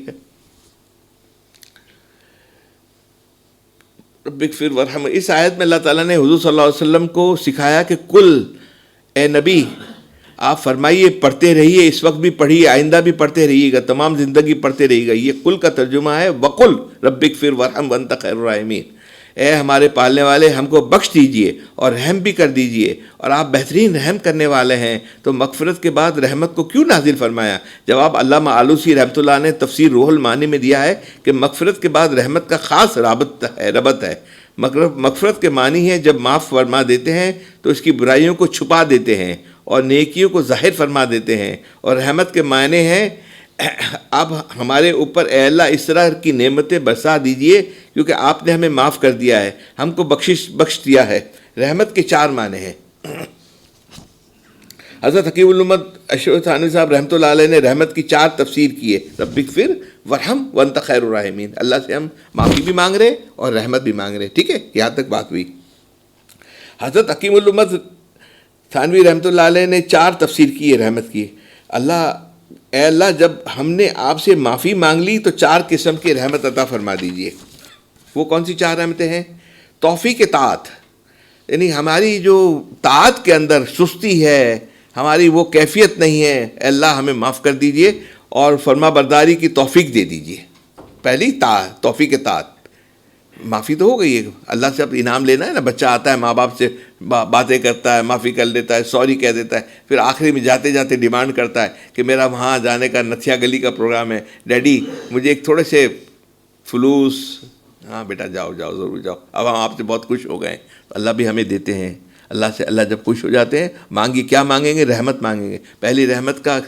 رب اغفر ورحم، اس آیت میں اللہ تعالیٰ نے حضور صلی اللہ علیہ وسلم کو سکھایا کہ کل اے نبی آپ فرمائیے، پڑھتے رہیے، اس وقت بھی پڑھیے، آئندہ بھی پڑھتے رہیے گا، تمام زندگی پڑھتے رہیے گا. یہ کل کا ترجمہ ہے وقل رب اغفر ورحم وانت خیر الراحمین. اے ہمارے پالنے والے ہم کو بخش دیجئے اور رحم بھی کر دیجئے، اور آپ بہترین رحم کرنے والے ہیں. تو مغفرت کے بعد رحمت کو کیوں نازل فرمایا؟ جواب علامہ آلوسی رحمۃ اللہ نے تفسیر روح المعانی میں دیا ہے کہ مغفرت کے بعد رحمت کا خاص ربط ہے. مغفرت کے معنی ہے جب معاف فرما دیتے ہیں تو اس کی برائیوں کو چھپا دیتے ہیں اور نیکیوں کو ظاہر فرما دیتے ہیں. اور رحمت کے معنی ہیں اب ہمارے اوپر اے اللہ اس طرح کی نعمتیں برسا دیجئے کیونکہ آپ نے ہمیں معاف کر دیا ہے، ہم کو بخش دیا ہے. رحمت کے 4 معنی ہیں. حضرت حکیم الامت اشرف تھانوی صاحب رحمۃ اللہ علیہ نے رحمت کی 4 تفسیر کی ہے. رب اغفر ورحم وانت خیر الراحمین، اللہ سے ہم معافی بھی مانگ رہے اور رحمت بھی مانگ رہے. ٹھیک ہے، یہاں تک بات ہوئی. حضرت حکیم الامت تھانوی رحمۃ اللہ علیہ نے 4 تفسیر کی ہے رحمت کی. اے اللہ جب ہم نے آپ سے معافی مانگ لی تو 4 قسم کی رحمت عطا فرما دیجئے. وہ کون سی 4 رحمتیں ہیں؟ توفیق طاعت، یعنی ہماری جو طاعت کے اندر سستی ہے، ہماری وہ کیفیت نہیں ہے، اے اللہ ہمیں معاف کر دیجئے اور فرما برداری کی توفیق دے دیجئے. پہلی توفیق طاعت. معافی تو ہو گئی ہے، اللہ سے اب انعام لینا ہے نا. بچہ آتا ہے ماں باپ سے باتیں کرتا ہے، معافی کر لیتا ہے، سوری کہہ دیتا ہے، پھر آخری میں جاتے جاتے ڈیمانڈ کرتا ہے کہ میرا وہاں جانے کا نتھیا گلی کا پروگرام ہے، ڈیڈی مجھے ایک تھوڑے سے فلوس. ہاں بیٹا جاؤ ضرور جاؤ. اب ہم آپ سے بہت خوش ہو گئے. اللہ بھی ہمیں دیتے ہیں. اللہ جب خوش ہو جاتے ہیں مانگی کیا مانگیں گے؟ رحمت مانگیں گے. پہلی رحمت کا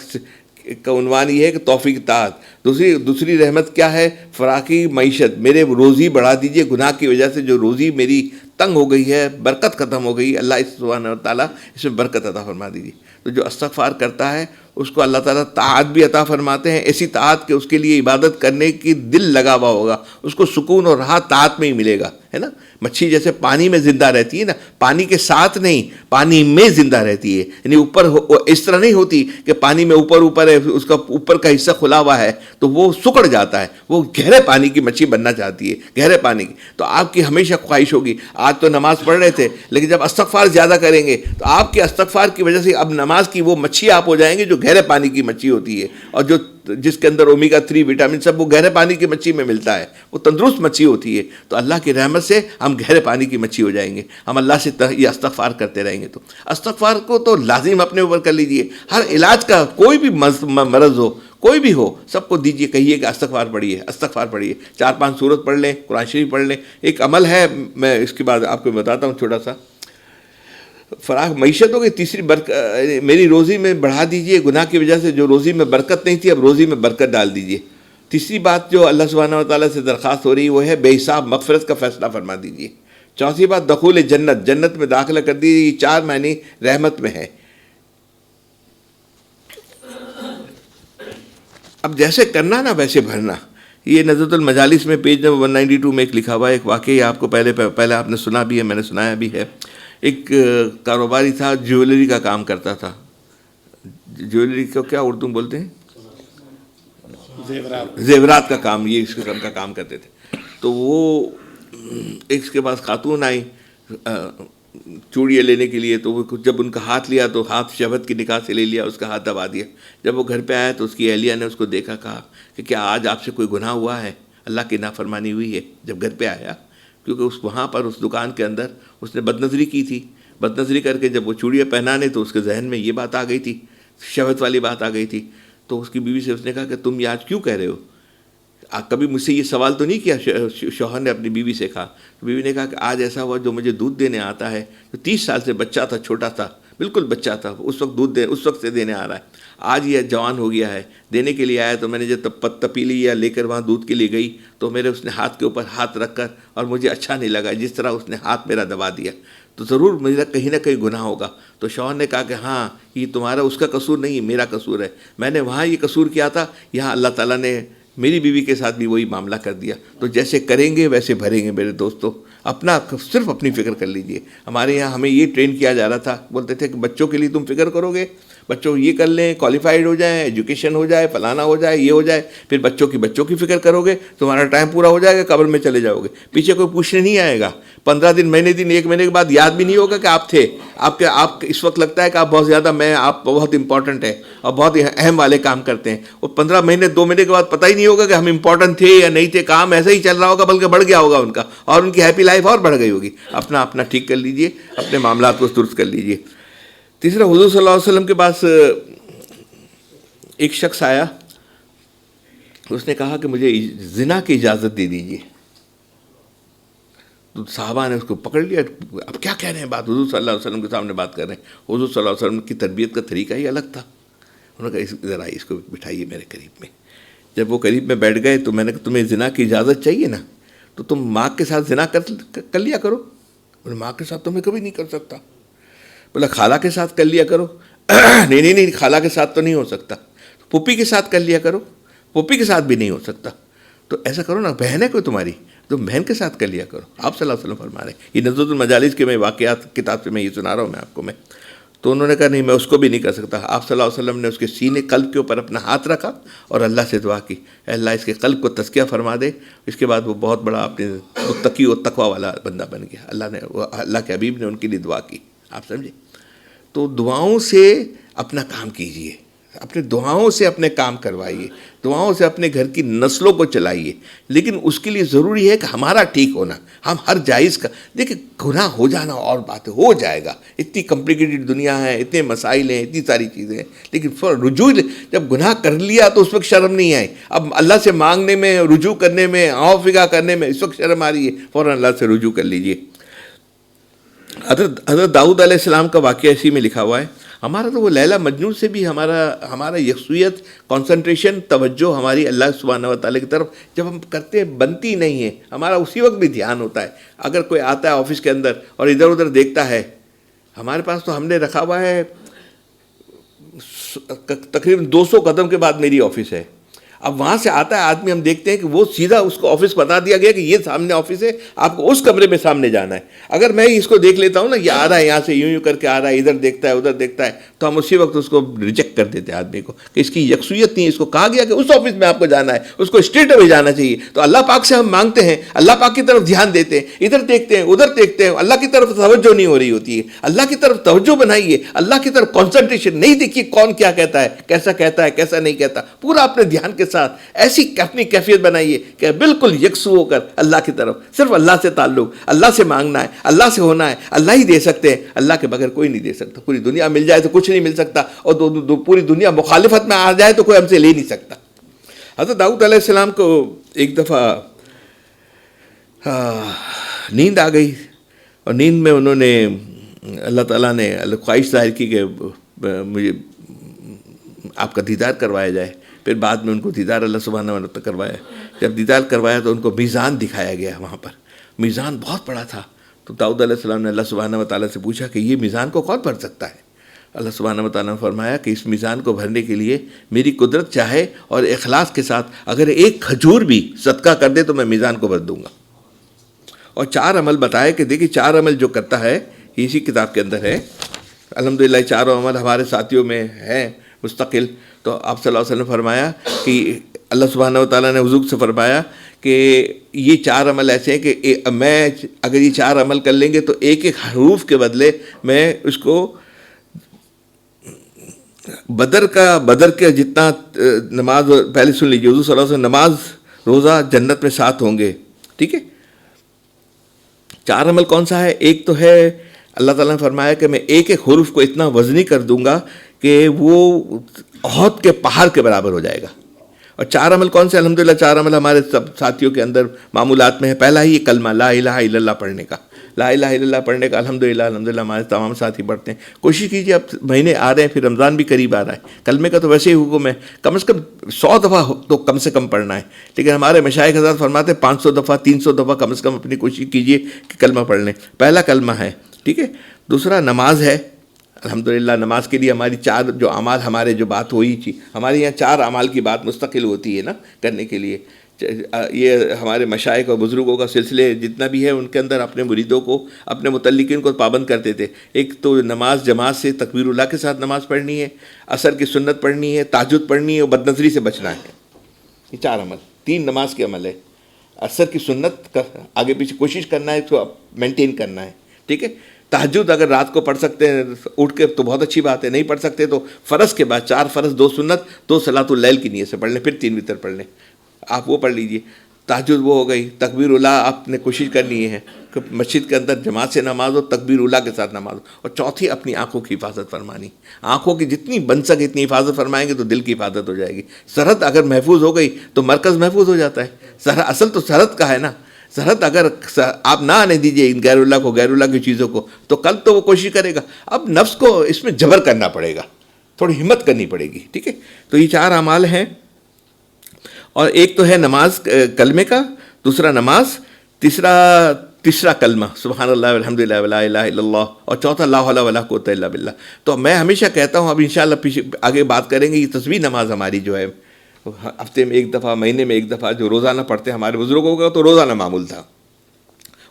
عنوان یہ ہے کہ توفیق طاعت. دوسری رحمت کیا ہے؟ فراقی معیشت، میرے روزی بڑھا دیجئے، گناہ کی وجہ سے جو روزی میری تنگ ہو گئی ہے، برکت ختم ہو گئی، اللہ سبحانہ و تعالیٰ اس میں برکت عطا فرما دیجیے. تو جو استغفار کرتا ہے اس کو اللہ تعالیٰ طاعت بھی عطا فرماتے ہیں، ایسی طاعت کہ اس کے لیے عبادت کرنے کی دل لگا ہوا ہوگا، اس کو سکون اور راحت طاعت میں ہی ملے گا. ہے نا، مچھی جیسے پانی میں زندہ رہتی ہے نا، پانی کے ساتھ نہیں، پانی میں زندہ رہتی ہے. یعنی اوپر اس طرح نہیں ہوتی کہ پانی میں اوپر ہے، اس کا اوپر کا حصہ کھلا ہوا ہے تو وہ سکڑ جاتا ہے. وہ گہرے پانی کی مچھی بننا چاہتی ہے، گہرے پانی کی. تو آپ کی ہمیشہ خواہش ہوگی، آج تو نماز پڑھ رہے تھے لیکن جب استغفار زیادہ کریں گے تو آپ کے استغفار کی وجہ سے اب نماز کی وہ مچھی آپ ہو جائیں گے جو گہرے پانی کی مچھی ہوتی ہے، اور جس کے اندر اومیگا 3 وٹامن سب وہ گہرے پانی کی مچھی میں ملتا ہے، وہ تندرست مچھی ہوتی ہے. تو اللہ کی رحمت سے ہم گہرے پانی کی مچھی ہو جائیں گے. ہم اللہ سے یہ استغفار کرتے رہیں گے. تو استغفار کو تو لازم اپنے اوپر کر لیجئے. ہر علاج کا کوئی بھی مرض ہو، کوئی بھی ہو، سب کو دیجئے، کہیے کہ استغفار پڑھیے. 4-5 سورت پڑھ لیں، قرآن شریف پڑھ لیں. ایک عمل ہے، میں اس کے بعد آپ کو بتاتا ہوں چھوٹا سا. فراخ معیشت ہو گئی. تیسری میری روزی میں بڑھا دیجئے، گناہ کی وجہ سے جو روزی میں برکت نہیں تھی اب روزی میں برکت ڈال دیجئے. تیسری بات جو اللہ سبحانہ و تعالیٰ سے درخواست ہو رہی ہے وہ ہے بے حساب مغفرت کا فیصلہ فرما دیجئے. چوتھی بات دخول جنت میں داخلہ کر دیجیے. یہ 4 معنی رحمت میں ہے. اب جیسے کرنا نا ویسے بھرنا. یہ نظرۃ المجالس میں پیج نمبر 192 میں ایک لکھا ہوا ہے. ایک واقعی آپ کو پہلے آپ نے سنا بھی ہے، میں نے سنایا بھی ہے. ایک کاروباری تھا، جیولری کا کام کرتا تھا. جیولری کو کیا اردو میں بولتے ہیں؟ زیورات کا کام. یہ اس قسم کا کام کرتے تھے. تو وہ ایک کے پاس خاتون آئی چوڑیاں لینے کے لیے. تو وہ جب ان کا ہاتھ لیا تو ہاتھ شہوت کی نکاح سے لے لیا، اس کا ہاتھ دبا دیا. جب وہ گھر پہ آیا تو اس کی اہلیہ نے اس کو دیکھا، کہا کہ کیا آج آپ سے کوئی گناہ ہوا ہے؟ اللہ کی نافرمانی ہوئی ہے؟ جب گھر پہ آیا، کیونکہ وہاں پر اس دکان کے اندر اس نے بدنظری کی تھی. بدنظری کر کے جب وہ چوڑیاں پہنانے تو اس کے ذہن میں یہ بات آ گئی تھی، شہوت والی بات آ گئی تھی. تو اس کی بیوی سے اس نے کہا کہ تم یہ آج کیوں کہہ رہے ہو؟ کبھی مجھ سے یہ سوال تو نہیں کیا؟ شوہر نے اپنی بیوی سے کہا. بیوی نے کہا کہ آج ایسا ہوا جو مجھے دودھ دینے آتا ہے، جو 30 سال سے بچہ تھا، چھوٹا تھا، بالکل بچہ تھا، اس وقت دودھ اس وقت سے دینے آ رہا ہے. آج یہ جوان ہو گیا ہے، دینے کے لیے آیا. تو میں نے جب تپیلی یا لے کر وہاں دودھ کے لیے گئی تو میرے اس نے ہاتھ کے اوپر ہاتھ رکھ کر، اور مجھے اچھا نہیں لگا جس طرح اس نے ہاتھ میرا دبا دیا. تو ضرور میرا کہیں نہ کہیں گناہ ہوگا. تو شوہر نے کہا کہ ہاں یہ تمہارا اس کا قصور نہیں، میرا قصور ہے. میں نے وہاں یہ قصور کیا تھا، یہاں اللہ تعالیٰ نے میری بیوی کے ساتھ بھی وہی معاملہ کر دیا. تو جیسے کریں گے ویسے بھریں گے میرے دوستوں. صرف اپنی فکر کر لیجئے. ہمارے یہاں ہمیں یہ ٹرین کیا جا رہا تھا، بولتے تھے کہ بچوں کے لیے تم فکر کرو گے، بچوں یہ کر لیں، کوالیفائڈ ہو جائیں، ایجوکیشن ہو جائے، فلانا ہو جائے، یہ ہو جائے، پھر بچوں کی فکر کرو گے، تمہارا ٹائم پورا ہو جائے گا، قبر میں چلے جاؤ گے. پیچھے کوئی پوچھنے نہیں آئے گا. 15 دن، ایک مہینے کے بعد یاد بھی نہیں ہوگا کہ آپ تھے. آپ اس وقت لگتا ہے کہ آپ بہت زیادہ آپ بہت امپورٹنٹ ہے اور بہت اہم والے کام کرتے ہیں. اور 15 مہینے 2 مہینے کے بعد پتہ ہی نہیں ہوگا کہ ہم امپورٹنٹ تھے یا نہیں تھے. کام ایسا ہی چل رہا ہوگا، بلکہ بڑھ گیا ہوگا ان کا، اور ان کی ہیپی لائف اور بڑھ گئی ہوگی. اپنا ٹھیک کر لیجئے، اپنے معاملات کو درست کر لیجئے. تیسرا، حضور صلی اللہ علیہ وسلم کے پاس ایک شخص آیا. اس نے کہا کہ مجھے زنا کی اجازت دے دیجیے. تو صحابہ نے اس کو پکڑ لیا. اب کیا کہہ رہے ہیں بات، حضور صلی اللہ علیہ وسلم کے سامنے بات کر رہے ہیں. حضور صلی اللہ علیہ وسلم کی تربیت کا طریقہ ہی الگ تھا. انہوں نے کہا ذرا اس کو بٹھائیے میرے قریب میں. جب وہ قریب میں بیٹھ گئے تو میں نے کہا تمہیں زنا کی اجازت چاہیے نا، تو تم ماں کے ساتھ زنا کر لیا کرو. بولے ماں کے ساتھ تو میں کبھی نہیں کر سکتا. بولا خالہ کے ساتھ کر لیا کرو. نہیں خالہ کے ساتھ تو نہیں ہو سکتا. پھوپھی کے ساتھ کر لیا کرو. پھوپھی کے ساتھ بھی نہیں ہو سکتا. تو ایسا کرو نا، بہن ہے کوئی تمہاری، تم بہن کے ساتھ کر لیا کرو. آپ صلی اللہ علیہ وسلم فرما رہے ہیں. یہ نزلۃ المجالس کے میں واقعات کتاب سے میں یہ سنا رہا ہوں میں آپ کو. تو انہوں نے کہا نہیں میں اس کو بھی نہیں کر سکتا. آپ صلی اللہ علیہ وسلم نے اس کے سینے قلب کے اوپر اپنا ہاتھ رکھا اور اللہ سے دعا کی، اے اللہ اس کے قلب کو تزکیہ فرما دے. اس کے بعد وہ بہت بڑا اپنے متقی و تقوی والا بندہ بن گیا. اللہ کے حبیب نے ان کے لیے دعا کی. آپ سمجھے؟ تو دعاؤں سے اپنا کام کیجئے، اپنے دعاؤں سے اپنے کام کروائیے، دعاؤں سے اپنے گھر کی نسلوں کو چلائیے. لیکن اس کے لیے ضروری ہے کہ ہمارا ٹھیک ہونا. ہم ہر جائز کا دیکھیں، گناہ ہو جانا اور بات ہو جائے گا. اتنی کمپلیکیٹڈ دنیا ہے، اتنے مسائل ہیں، اتنی ساری چیزیں ہیں. لیکن رجوع، جب گناہ کر لیا تو اس وقت شرم نہیں آئی. اب اللہ سے مانگنے میں، رجوع کرنے میں، آؤ فگا کرنے میں اس وقت شرم آ رہی ہے. فوراً اللہ سے رجوع کر لیجیے. حضرت داؤد علیہ السلام کا واقعہ اسی میں لکھا ہوا ہے. ہمارا تو وہ لیلا مجنون سے بھی ہمارا یکسویت، کنسنٹریشن، توجہ ہماری اللہ سبحانہ و تعالیٰ کی طرف جب ہم کرتے ہیں بنتی نہیں ہے. ہمارا اسی وقت بھی دھیان ہوتا ہے. اگر کوئی آتا ہے آفس کے اندر اور ادھر ادھر دیکھتا ہے، ہمارے پاس تو ہم نے رکھا ہوا ہے تقریباً 200 قدم کے بعد میری آفس ہے. اب وہاں سے آتا ہے آدمی، ہم دیکھتے ہیں کہ وہ سیدھا اس کو آفس بتا دیا گیا کہ یہ سامنے آفس ہے، آپ کو اس کمرے میں سامنے جانا ہے. اگر میں اس کو دیکھ لیتا ہوں نا، یہ آ رہا ہے یہاں سے یوں کر کے آ رہا ہے، ادھر دیکھتا ہے ادھر دیکھتا ہے، تو ہم اسی وقت اس کو ریجیکٹ کر دیتے ہیں آدمی کو کہ اس کی یکسویت نہیں. اس کو کہا گیا کہ اس آفس میں آپ کو جانا ہے، اس کو اسٹریٹ میں جانا چاہیے. تو اللہ پاک سے ہم مانگتے ہیں، اللہ پاک کی طرف دھیان دیتے ہیں، ادھر دیکھتے ہیں ادھر دیکھتے ہیں، اللہ کی طرف توجہ نہیں ہو رہی ہوتی ہے. اللہ کی طرف توجہ بنائیے، اللہ کی طرف کنسنٹریشن. نہیں دیکھیے کون کیا کہتا ہے، کیسا نہیں کہتا. پورا اپنے دھیان کے ساتھ ایسی اپنی کیفیت بنائیے کہ بالکل یکسو ہو کر اللہ کی طرف، صرف اللہ سے تعلق، اللہ سے مانگنا ہے، اللہ سے ہونا ہے. اللہ ہی دے سکتے ہیں، اللہ کے بغیر کوئی نہیں دے سکتا. پوری دنیا مل جائے تو کچھ نہیں مل سکتا، اور پوری دنیا مخالفت میں آ جائے تو کوئی ہم سے لے نہیں سکتا. حضرت داؤد علیہ السلام کو ایک دفعہ نیند آ گئی، اور نیند میں انہوں نے اللہ تعالیٰ نے خواہش ظاہر کی کہ مجھے آپ کا دیدار کروایا جائے. پھر بعد میں ان کو دیدار اللہ سبحانہ و تعالیٰ کروایا. جب دیدار کروایا تو ان کو میزان دکھایا گیا. وہاں پر میزان بہت بڑا تھا. تو داؤد علیہ السلام نے اللہ سبحانہ و تعالیٰ سے پوچھا کہ یہ میزان کو کون بھر سکتا ہے؟ اللہ سبحانہ و تعالیٰ نے فرمایا کہ اس میزان کو بھرنے کے لیے میری قدرت چاہے اور اخلاص کے ساتھ اگر ایک کھجور بھی صدقہ کر دے تو میں میزان کو بھر دوں گا. اور 4 عمل بتائے کہ دیکھیے 4 عمل جو کرتا ہے اسی کتاب کے اندر ہے. الحمدللہ 4 عمل ہمارے ساتھیوں میں ہیں مستقل. تو آپ صلی اللہ علیہ وسلم فرمایا کہ اللہ سبحانہ و تعالیٰ نے حضور سے فرمایا کہ یہ 4 عمل ایسے ہیں کہ میں اگر یہ 4 عمل کر لیں گے تو ایک ایک حروف کے بدلے میں اس کو بدر کے جتنا نماز، پہلے سن لیجیے حضور صلی اللہ علیہ وسلم، نماز روزہ جنت میں 7 ہوں گے. ٹھیک ہے، 4 عمل کون سا ہے؟ ایک تو ہے اللہ تعالیٰ نے فرمایا کہ میں ایک ایک حرف کو اتنا وزنی کر دوں گا کہ وہ احد کے پہاڑ کے برابر ہو جائے گا. اور 4 عمل کون سے؟ الحمدللہ 4 عمل ہمارے سب ساتھیوں کے اندر معمولات میں ہے. پہلا ہی یہ کلمہ لا الہ الا اللہ پڑھنے کا. لا الہ الا اللہ پڑھنے کا الحمدللہ الحمدللہ ہمارے تمام ساتھی پڑھتے ہیں. کوشش کیجیے, اب مہینے آ رہے ہیں, پھر رمضان بھی قریب آ رہا ہے. کلمے کا تو ویسے ہی حکم ہے کم از کم 100 دفعہ تو کم سے کم پڑھنا ہے, لیکن ہمارے مشائخ حضرات فرماتے ہیں 500 دفعہ 300 دفعہ کم از کم اپنی کوشش کیجیے کہ کلمہ پڑھ لیں. پہلا کلمہ ہے, ٹھیک ہے. دوسرا نماز ہے. الحمدللہ نماز کے لیے ہماری 4 جو اعمال ہمارے جو بات ہوئی تھی, ہمارے یہاں 4 اعمال کی بات مستقل ہوتی ہے نا کرنے کے لیے. یہ ہمارے مشائخ اور بزرگوں کا سلسلے جتنا بھی ہے ان کے اندر اپنے مریدوں کو اپنے متعلقین کو پابند کرتے تھے. ایک تو نماز جماعت سے تکبیر اللہ کے ساتھ نماز پڑھنی ہے, عصر کی سنت پڑھنی ہے, تہجد پڑھنی ہے اور بد نظری سے بچنا ہے. یہ 4 عمل, 3 نماز کے عمل ہے. عصر کی سنت کا آگے پیچھے کوشش کرنا ہے, اس کو مینٹین کرنا ہے, ٹھیک ہے. تہجد اگر رات کو پڑھ سکتے ہیں اٹھ کے تو بہت اچھی بات ہے, نہیں پڑھ سکتے تو فرض کے بعد 4 فرض 2 سنت 2 صلاۃ اللیل کی نیت سے پڑھ لیں, پھر 3 وتر پڑھ لیں, آپ وہ پڑھ لیجئے. تہجد وہ ہو گئی. تکبیر اللہ آپ نے کوشش کرنی ہے کہ مسجد کے اندر جماعت سے نماز ہو, تکبیر اللہ کے ساتھ نماز ہو. اور چوتھی اپنی آنکھوں کی حفاظت فرمانی. آنکھوں کی جتنی بن سکے اتنی حفاظت فرمائیں گے تو دل کی حفاظت ہو جائے گی. سرحد اگر محفوظ ہو گئی تو مرکز محفوظ ہو جاتا ہے. اصل تو سرحد کا ہے نا. سرحد اگر آپ نہ آنے دیجئے ان غیر اللہ کو, غیر اللہ کی چیزوں کو, تو کل تو وہ کوشش کرے گا. اب نفس کو اس میں جبر کرنا پڑے گا, تھوڑی ہمت کرنی پڑے گی, ٹھیک ہے. تو یہ 4 اعمال ہیں. اور ایک تو ہے نماز کلمے کا, دوسرا نماز, تیسرا کلمہ سبحان اللہ والحمدللہ ولا الہ الا اللہ, اور چوتھا لا حول ولا قوۃ الا باللہ. تو میں ہمیشہ کہتا ہوں, اب انشاءاللہ پیچھے آگے بات کریں گے, یہ تسبیح نماز ہماری جو ہے ہفتے میں 1 دفعہ, مہینے میں 1 دفعہ جو روزانہ پڑھتے ہیں. ہمارے بزرگوں کا تو روزانہ معمول تھا.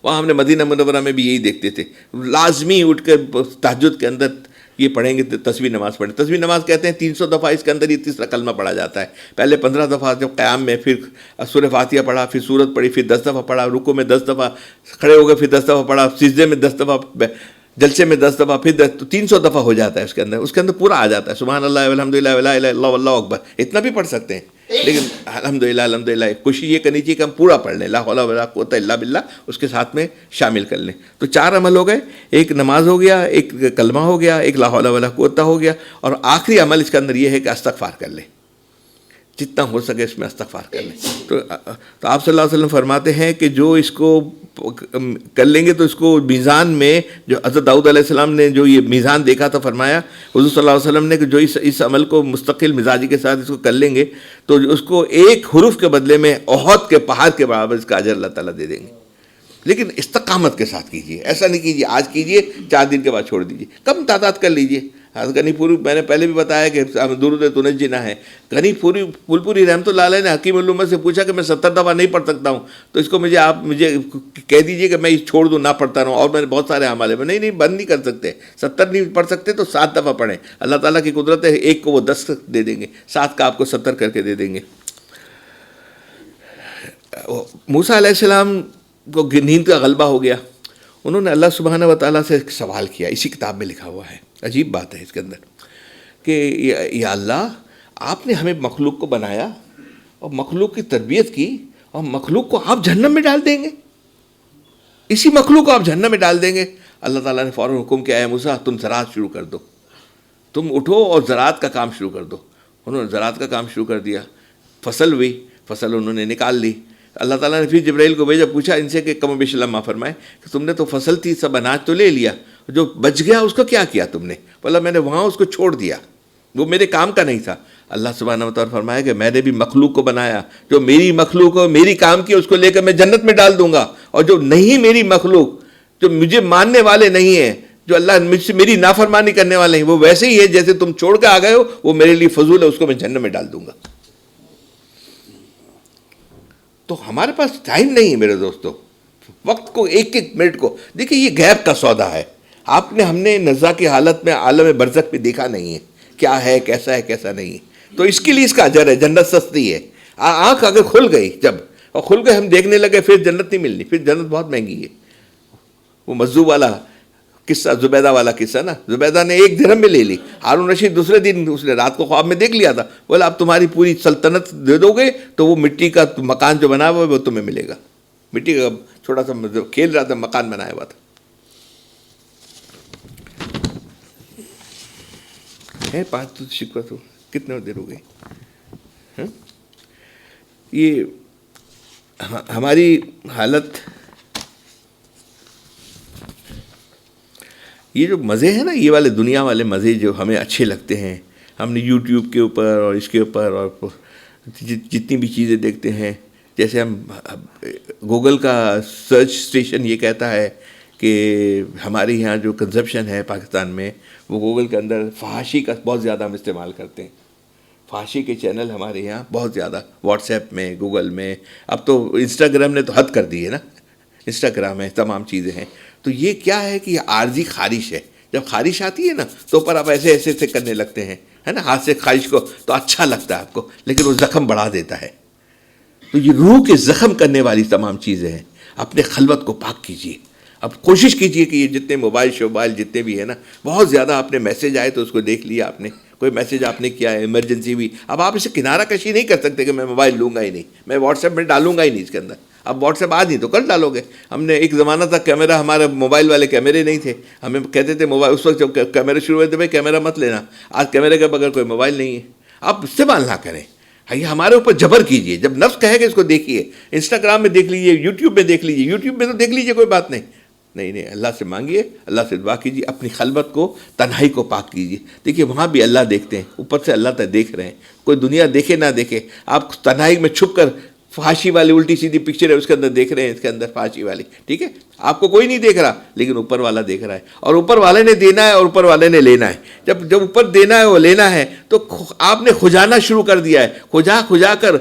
وہاں ہم نے مدینہ منورہ میں بھی یہی دیکھتے تھے, لازمی اٹھ کر تہجد کے اندر یہ پڑھیں گے, تسبیح نماز پڑھیں. تسبیح نماز کہتے ہیں 300 دفعہ اس کے اندر یہ تیسرا کلمہ پڑھا جاتا ہے. پہلے 15 دفعہ جب قیام میں, پھر سورہ فاتحہ پڑھا, پھر سورت پڑھی, پھر 10 دفعہ پڑھا, رکوع میں 10 دفعہ کھڑے ہو گئے, پھر 10 دفعہ پڑھا, سجدے میں 10 دفعہ, جلسے میں 10 دفعہ, پھر 300 دفعہ ہو جاتا ہے. اس کے اندر پورا آ جاتا ہے سبحان اللہ والحمدللہ ولا الہ الا اللہ واللہ اکبر. اتنا بھی پڑھ سکتے ہیں, لیکن الحمدللہ کوشش یہ کرنی چاہیے کہ ہم پورا پڑھ لیں, لا حول ولا قوۃ الا باللہ اس کے ساتھ میں شامل کر لیں. تو 4 عمل ہو گئے, ایک نماز ہو گیا, ایک کلمہ ہو گیا, ایک لا حول ولا قوۃ ہو گیا, اور آخری عمل اس کے اندر یہ ہے کہ استغفار کر لیں, جتنا ہو سکے اس میں استغفار کر لیں. تو آپ صلی اللہ علیہ وسلم فرماتے ہیں کہ جو اس کو کر لیں گے تو اس کو میزان میں, جو حضرت داؤد علیہ السلام نے جو یہ میزان دیکھا تھا, فرمایا حضور صلی اللہ علیہ وسلم نے کہ جو اس عمل کو مستقل مزاجی کے ساتھ اس کو کر لیں گے تو اس کو 1 حرف کے بدلے میں احد کے پہاڑ کے برابر اس کا اجر اللہ تعالیٰ دے دیں گے. لیکن استقامت کے ساتھ کیجیے, ایسا نہیں کیجیے آج کیجیے 4 دن کے بعد چھوڑ دیجیے, کم تعداد کر لیجیے. غنی پوری میں نے پہلے بھی بتایا کہ درود تنجینا ہے. غنی پوری پھول پوری رحمۃ اللہ علیہ نے حکیم الامت سے پوچھا کہ میں 70 دفعہ نہیں پڑھ سکتا ہوں, تو اس کو آپ مجھے کہہ دیجیے کہ میں چھوڑ دوں, نہ پڑھتا رہوں, اور میں نے بہت سارے اعمال ہیں. نہیں بند نہیں کر سکتے, 70 نہیں پڑھ سکتے تو 7 دفعہ پڑھیں. اللہ تعالیٰ کی قدرت ہے, ایک کو وہ 10 دے دیں گے, 7 کا آپ کو 70 کر کے دے دیں گے. موسیٰ علیہ السلام کو نیند کا غلبہ ہو گیا. انہوں نے اللہ سبحانہ و تعالیٰ سے ایک سوال کیا, اسی کتاب میں لکھا ہوا ہے, عجیب بات ہے اس کے اندر, کہ یا اللہ آپ نے ہمیں مخلوق کو بنایا اور مخلوق کی تربیت کی, اور مخلوق کو آپ جہنم میں ڈال دیں گے, اسی مخلوق کو آپ جہنم میں ڈال دیں گے. اللہ تعالیٰ نے فوراً حکم کیا, ہے موسیٰ تم زراعت شروع کر دو, تم اٹھو اور زراعت کا کام شروع کر دو. انہوں نے زراعت کا کام شروع کر دیا, فصل ہوئی, فصل انہوں نے نکال لی. اللہ تعالیٰ نے پھر جبرائیل کو بھیجا, پوچھا ان سے کہ کم و بیش اللہ معاف فرمائے کہ تم نے تو فصل تھی, سب اناج تو لے لیا, جو بچ گیا اس کو کیا کیا تم نے؟ بولا میں نے وہاں اس کو چھوڑ دیا, وہ میرے کام کا نہیں تھا. اللہ سبحانہ و تعالیٰ فرمایا کہ میں نے بھی مخلوق کو بنایا, جو میری مخلوق ہو میری کام کی اس کو لے کر میں جنت میں ڈال دوں گا, اور جو نہیں میری مخلوق, جو مجھے ماننے والے نہیں ہیں, جو اللہ مجھ سے میری نافرمانی کرنے والے ہیں, وہ ویسے ہی ہے جیسے تم چھوڑ کے آ گئے ہو, وہ میرے لیے فضول ہے, اس کو میں جنت میں ڈال دوں گا. تو ہمارے پاس ٹائم نہیں ہے میرے دوستو, وقت کو ایک منٹ کو دیکھیں, یہ غیب کا سودا ہے. ہم نے نزا کی حالت میں عالم برزخ میں دیکھا نہیں ہے کیا ہے, کیسا ہے, کیسا نہیں. تو اس کے لیے اس کا اجر ہے. جنت سستی ہے. آنکھ اگر کھل گئی, جب اور کھل گئے ہم دیکھنے لگے, پھر جنت نہیں ملنی, پھر جنت بہت مہنگی ہے. وہ مزو والا قصہ, زبیدہ والا قصہ نا, زبیدہ نے 1 درہم میں لے لی. ہارون رشید دوسرے دن اس نے رات کو خواب میں دیکھ لیا تھا, بولا اب تمہاری پوری سلطنت دے دو گے تو وہ مٹی کا مکان جو بنا ہوا ہے وہ تمہیں ملے گا. مٹی کا چھوٹا سا کھیل رہا تھا, مکان بنایا ہوا تھا. ہے 5 تو شکوہ تو کتنے دیر ہو گئی. یہ ہماری حالت یہ جو مزے ہیں نا، یہ والے دنیا والے مزے جو ہمیں اچھے لگتے ہیں، ہم نے یوٹیوب کے اوپر اور اس کے اوپر اور جتنی بھی چیزیں دیکھتے ہیں، جیسے ہم گوگل کا سرچ اسٹیشن یہ کہتا ہے کہ ہمارے یہاں جو کنزپشن ہے پاکستان میں، وہ گوگل کے اندر فحاشی کا بہت زیادہ ہم استعمال کرتے ہیں. فحاشی کے چینل ہمارے یہاں بہت زیادہ، واٹس ایپ میں، گوگل میں، اب تو انسٹاگرام نے تو حد کر دی ہے نا، انسٹاگرام ہے، تمام چیزیں ہیں. تو یہ کیا ہے کہ یہ عارضی خارش ہے. جب خارش آتی ہے نا تو اوپر آپ ایسے ایسے کرنے لگتے ہیں، ہے نا، ہاتھ سے خارش کو، تو اچھا لگتا ہے آپ کو، لیکن وہ زخم بڑھا دیتا ہے. تو یہ روح کے زخم کرنے والی تمام چیزیں ہیں. اپنے خلوت کو پاک کیجیے. اب کوشش کیجیے کہ یہ جتنے موبائل جتنے بھی ہیں نا، بہت زیادہ آپ نے میسیج آئے تو اس کو دیکھ لیا آپ نے، کوئی میسیج آپ نے کیا ہے ایمرجنسی بھی، اب آپ اسے کنارہ کشی نہیں کر سکتے کہ میں موبائل لوں گا ہی نہیں، میں واٹس ایپ میں ڈالوں گا ہی نہیں اس کے اندر. اب واٹس ایپ آج نہیں تو کل ڈالو گے. ہم نے ایک زمانہ تک کیمرہ، ہمارے موبائل والے کیمرے نہیں تھے، ہمیں کہتے تھے موبائل، اس وقت جب کیمرے شروع ہوئے تھے بھائی کیمرہ مت لینا. آج کیمرے کے بغیر کوئی موبائل نہیں ہے. آپ استعمال نہ کریں، یہ ہمارے اوپر جبر کیجیے. جب نفس کہے کہ اس کو دیکھیے، انسٹاگرام میں دیکھ لیجیے، یوٹیوب میں دیکھ لیجیے، یوٹیوب میں تو دیکھ لیجیے، کوئی بات نہیں. نہیں، اللہ سے مانگیے، اللہ سے دعا کیجیے، اپنی خلوت کو، تنہائی کو پاک کیجیے. دیکھیے وہاں بھی اللہ دیکھتے ہیں، اوپر سے اللہ تک دیکھ رہے ہیں. کوئی دنیا دیکھے نہ دیکھے، آپ تنہائی میں چھپ کر فحاشی والی الٹی سیدھی پکچر ہے اس کے اندر دیکھ رہے ہیں، اس کے اندر فحاشی والی، ٹھیک ہے، آپ کو کوئی نہیں دیکھ رہا لیکن اوپر والا دیکھ رہا ہے. اور اوپر والے نے دینا ہے اور اوپر والے نے لینا ہے. جب اوپر دینا ہے وہ لینا ہے تو آپ نے کھجانا شروع کر دیا ہے. کھجا کر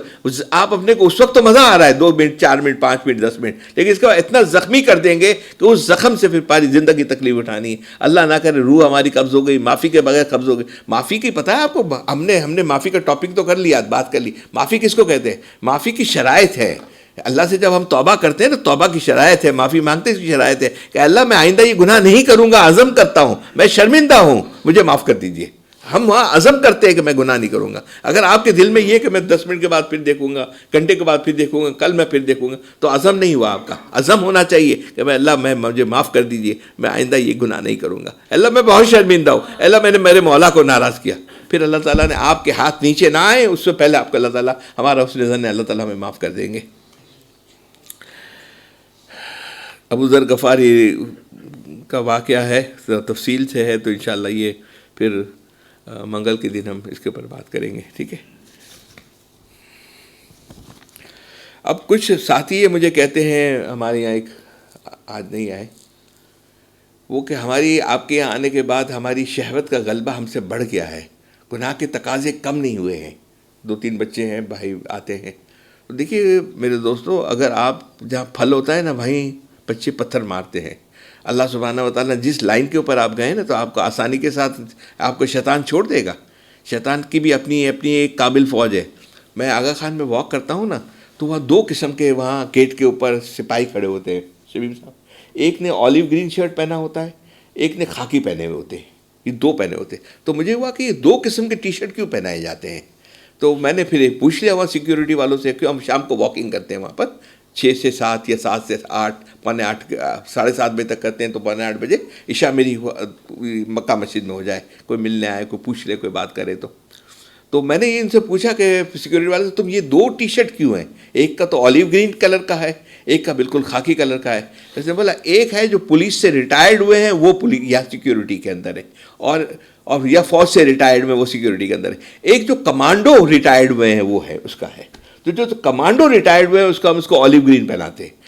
آپ اپنے کو، اس وقت تو مزہ آ رہا ہے، 2 منٹ 4 منٹ 5 منٹ 10 منٹ، لیکن اس کا اتنا زخمی کر دیں گے کہ اس زخم سے پھر پاری زندگی تکلیف اٹھانی ہے. اللہ نہ کرے روح ہماری قبض ہو گئی، معافی کے بغیر قبض ہو گئی. معافی کی پتہ ہے آپ کو، ہم نے معافی کا ٹاپک تو کر لیا، بات کر لی. معافی کس کو کہتے ہیں؟ معافی کی شرائط ہے. اللہ سے جب ہم توبہ کرتے ہیں نا، توبہ کی شرائط ہے، معافی مانگتے اس کی شرائط ہے کہ اللہ میں آئندہ یہ گناہ نہیں کروں گا، عزم کرتا ہوں، میں شرمندہ ہوں، مجھے معاف کر دیجئے. ہم وہاں عزم کرتے ہیں کہ میں گناہ نہیں کروں گا. اگر آپ کے دل میں یہ کہ میں 10 منٹ کے بعد پھر دیکھوں گا، گھنٹے کے بعد پھر دیکھوں گا، کل میں پھر دیکھوں گا، تو عزم نہیں ہوا آپ کا. عزم ہونا چاہیے کہ میں اللہ مجھے معاف کر دیجئے، میں آئندہ یہ گناہ نہیں کروں گا. اللہ میں بہت شرمندہ ہوں، اللہ میں نے میرے مولا کو ناراض کیا. پھر اللہ تعالیٰ نے آپ کے ہاتھ نیچے نہ آئے اس سے پہلے آپ کو اللہ تعالیٰ، ہمارا حسن ظن ہے، اللہ تعالیٰ ہمیں معاف کر دیں گے. ابو ذر غفاری کا واقعہ ہے، تفصیل سے ہے، تو انشاءاللہ یہ پھر منگل کے دن ہم اس کے اوپر بات کریں گے، ٹھیک ہے. اب کچھ ساتھی مجھے کہتے ہیں، ہمارے یہاں ایک آج نہیں آئے، وہ کہ ہماری آپ کے یہاں آنے کے بعد ہماری شہوت کا غلبہ ہم سے بڑھ گیا ہے، گناہ کے تقاضے کم نہیں ہوئے ہیں. 2-3 بچے ہیں، بھائی آتے ہیں. تو دیکھیے میرے دوستو، اگر آپ جہاں پھل ہوتا ہے نا وہیں بچے پتھر مارتے ہیں. اللہ سبحانہ وتعالیٰ جس لائن کے اوپر آپ گئے نا، تو آپ کو آسانی کے ساتھ آپ کو شیطان چھوڑ دے گا. شیطان کی بھی اپنی ایک قابل فوج ہے. میں آغا خان میں واک کرتا ہوں نا، تو وہاں 2 قسم کے وہاں گیٹ کے اوپر سپاہی کھڑے ہوتے ہیں شبیر صاحب. ایک نے آلیو گرین شرٹ پہنا ہوتا ہے، ایک نے خاکی پہنے ہوئے ہوتے ہیں. یہ 2 پہنے ہوتے ہیں. تو مجھے ہوا کہ یہ 2 قسم کے ٹی شرٹ کیوں پہنائے جاتے ہیں. تو میں نے پھر پوچھ لیا وہاں سیکیورٹی والوں سے، کیوں ہم شام کو واکنگ کرتے ہیں وہاں پر 6 سے 7 یا 7 سے 8، 7:45 7:30 بجے تک کرتے ہیں. تو 8:45 بجے عشاء میری مکہ مسجد میں ہو جائے، کوئی ملنے آئے، کوئی پوچھ لے، کوئی بات کرے. تو میں نے ان سے پوچھا کہ سیکیورٹی والے سے، تم یہ 2 ٹی شرٹ کیوں ہیں؟ ایک کا تو آلیو گرین کلر کا ہے، ایک کا بالکل خاکی کلر کا ہے. اس نے بولا ایک ہے جو پولیس سے ریٹائرڈ ہوئے ہیں وہ یا سیکیورٹی کے اندر ہے، اور یا فوج سے ریٹائرڈ میں وہ سیکیورٹی کے اندر ہے. ایک جو کمانڈو ریٹائرڈ ہوئے ہیں وہ ہے، اس کا ہے. تو جو کمانڈو ریٹائرڈ ہوئے ہیں اس کو ہم اس کو آلیو گرین پہناتے ہیں.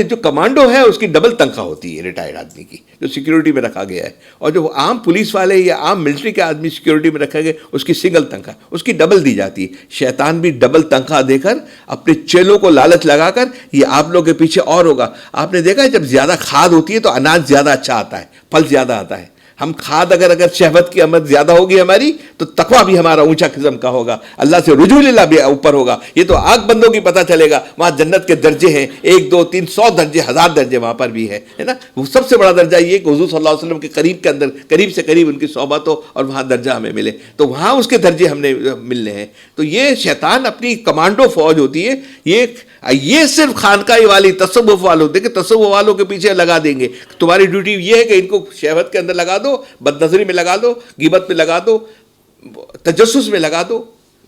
جو کمانڈو ہے اس کی ڈبل تنخواہ ہوتی ہے ریٹائرڈ آدمی کی، جو سیکیورٹی میں رکھا گیا ہے. اور جو عام پولیس والے یا عام ملٹری کے آدمی سیکیورٹی میں رکھا گیا اس کی سنگل تنخواہ، اس کی ڈبل دی جاتی ہے. شیطان بھی ڈبل تنخواہ دے کر اپنے چیلوں کو لالچ لگا کر یہ آپ لوگوں کے پیچھے اور ہوگا. آپ نے دیکھا ہے جب زیادہ کھاد ہوتی ہے تو اناج زیادہ اچھا آتا ہے، پھل زیادہ آتا ہے. ہم کھاد اگر شہوت کی آمد زیادہ ہوگی ہماری تو تقویٰ بھی ہمارا اونچا قسم کا ہوگا، اللہ سے رجوع اللہ بھی اوپر ہوگا. یہ تو آگ بندوں کی پتہ چلے گا. وہاں جنت کے درجے ہیں، 1 2 3 100 درجے، 1000 درجے وہاں پر بھی ہے نا. وہ سب سے بڑا درجہ یہ کہ حضور صلی اللہ علیہ وسلم کے قریب کے اندر، قریب سے قریب ان کی صحبت ہو اور وہاں درجہ ہمیں ملے، تو وہاں اس کے درجے ہم نے ملنے ہیں. تو یہ شیطان اپنی کمانڈو فوج ہوتی ہے. یہ صرف خانقاہ والی تصوف والوں، دیکھیں تصوف والوں کے پیچھے لگا دیں گے. تمہاری ڈیوٹی یہ ہے کہ ان کو شہوت کے اندر لگا دو، بد نظری میں لگا دو، غیبت میں لگا دو، تجسس میں لگا دو،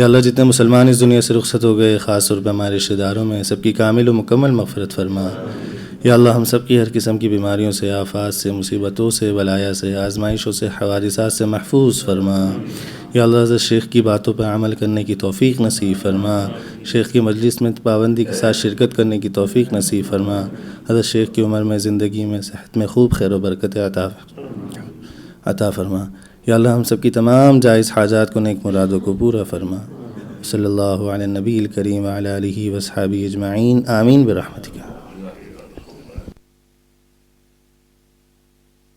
یا اللہ جتنے مسلمان اس دنیا سے رخصت ہو گئے، خاص طور پہ ہمارے رشتہ داروں میں، سب کی کامل و مکمل مغفرت فرما۔ یا اللہ ہم سب کی ہر قسم کی بیماریوں سے، آفات سے، مصیبتوں سے، بلایا سے، آزمائشوں سے، حوادثات سے محفوظ فرما۔ یا اللہ حضرت شیخ کی باتوں پر عمل کرنے کی توفیق نصیب فرما، شیخ کی مجلس میں پابندی کے ساتھ شرکت کرنے کی توفیق نصیب فرما۔ حضرت شیخ کی عمر میں، زندگی میں، صحت میں خوب خیر و برکت عطا فرما۔ یا اللہ ہم سب کی تمام جائز حاجات کو، نیک مرادوں کو پورا فرما۔ صلی اللہ علی النبی الکریم وعلی آلہ وصحبہ اجمعین، آمین برحمتک۔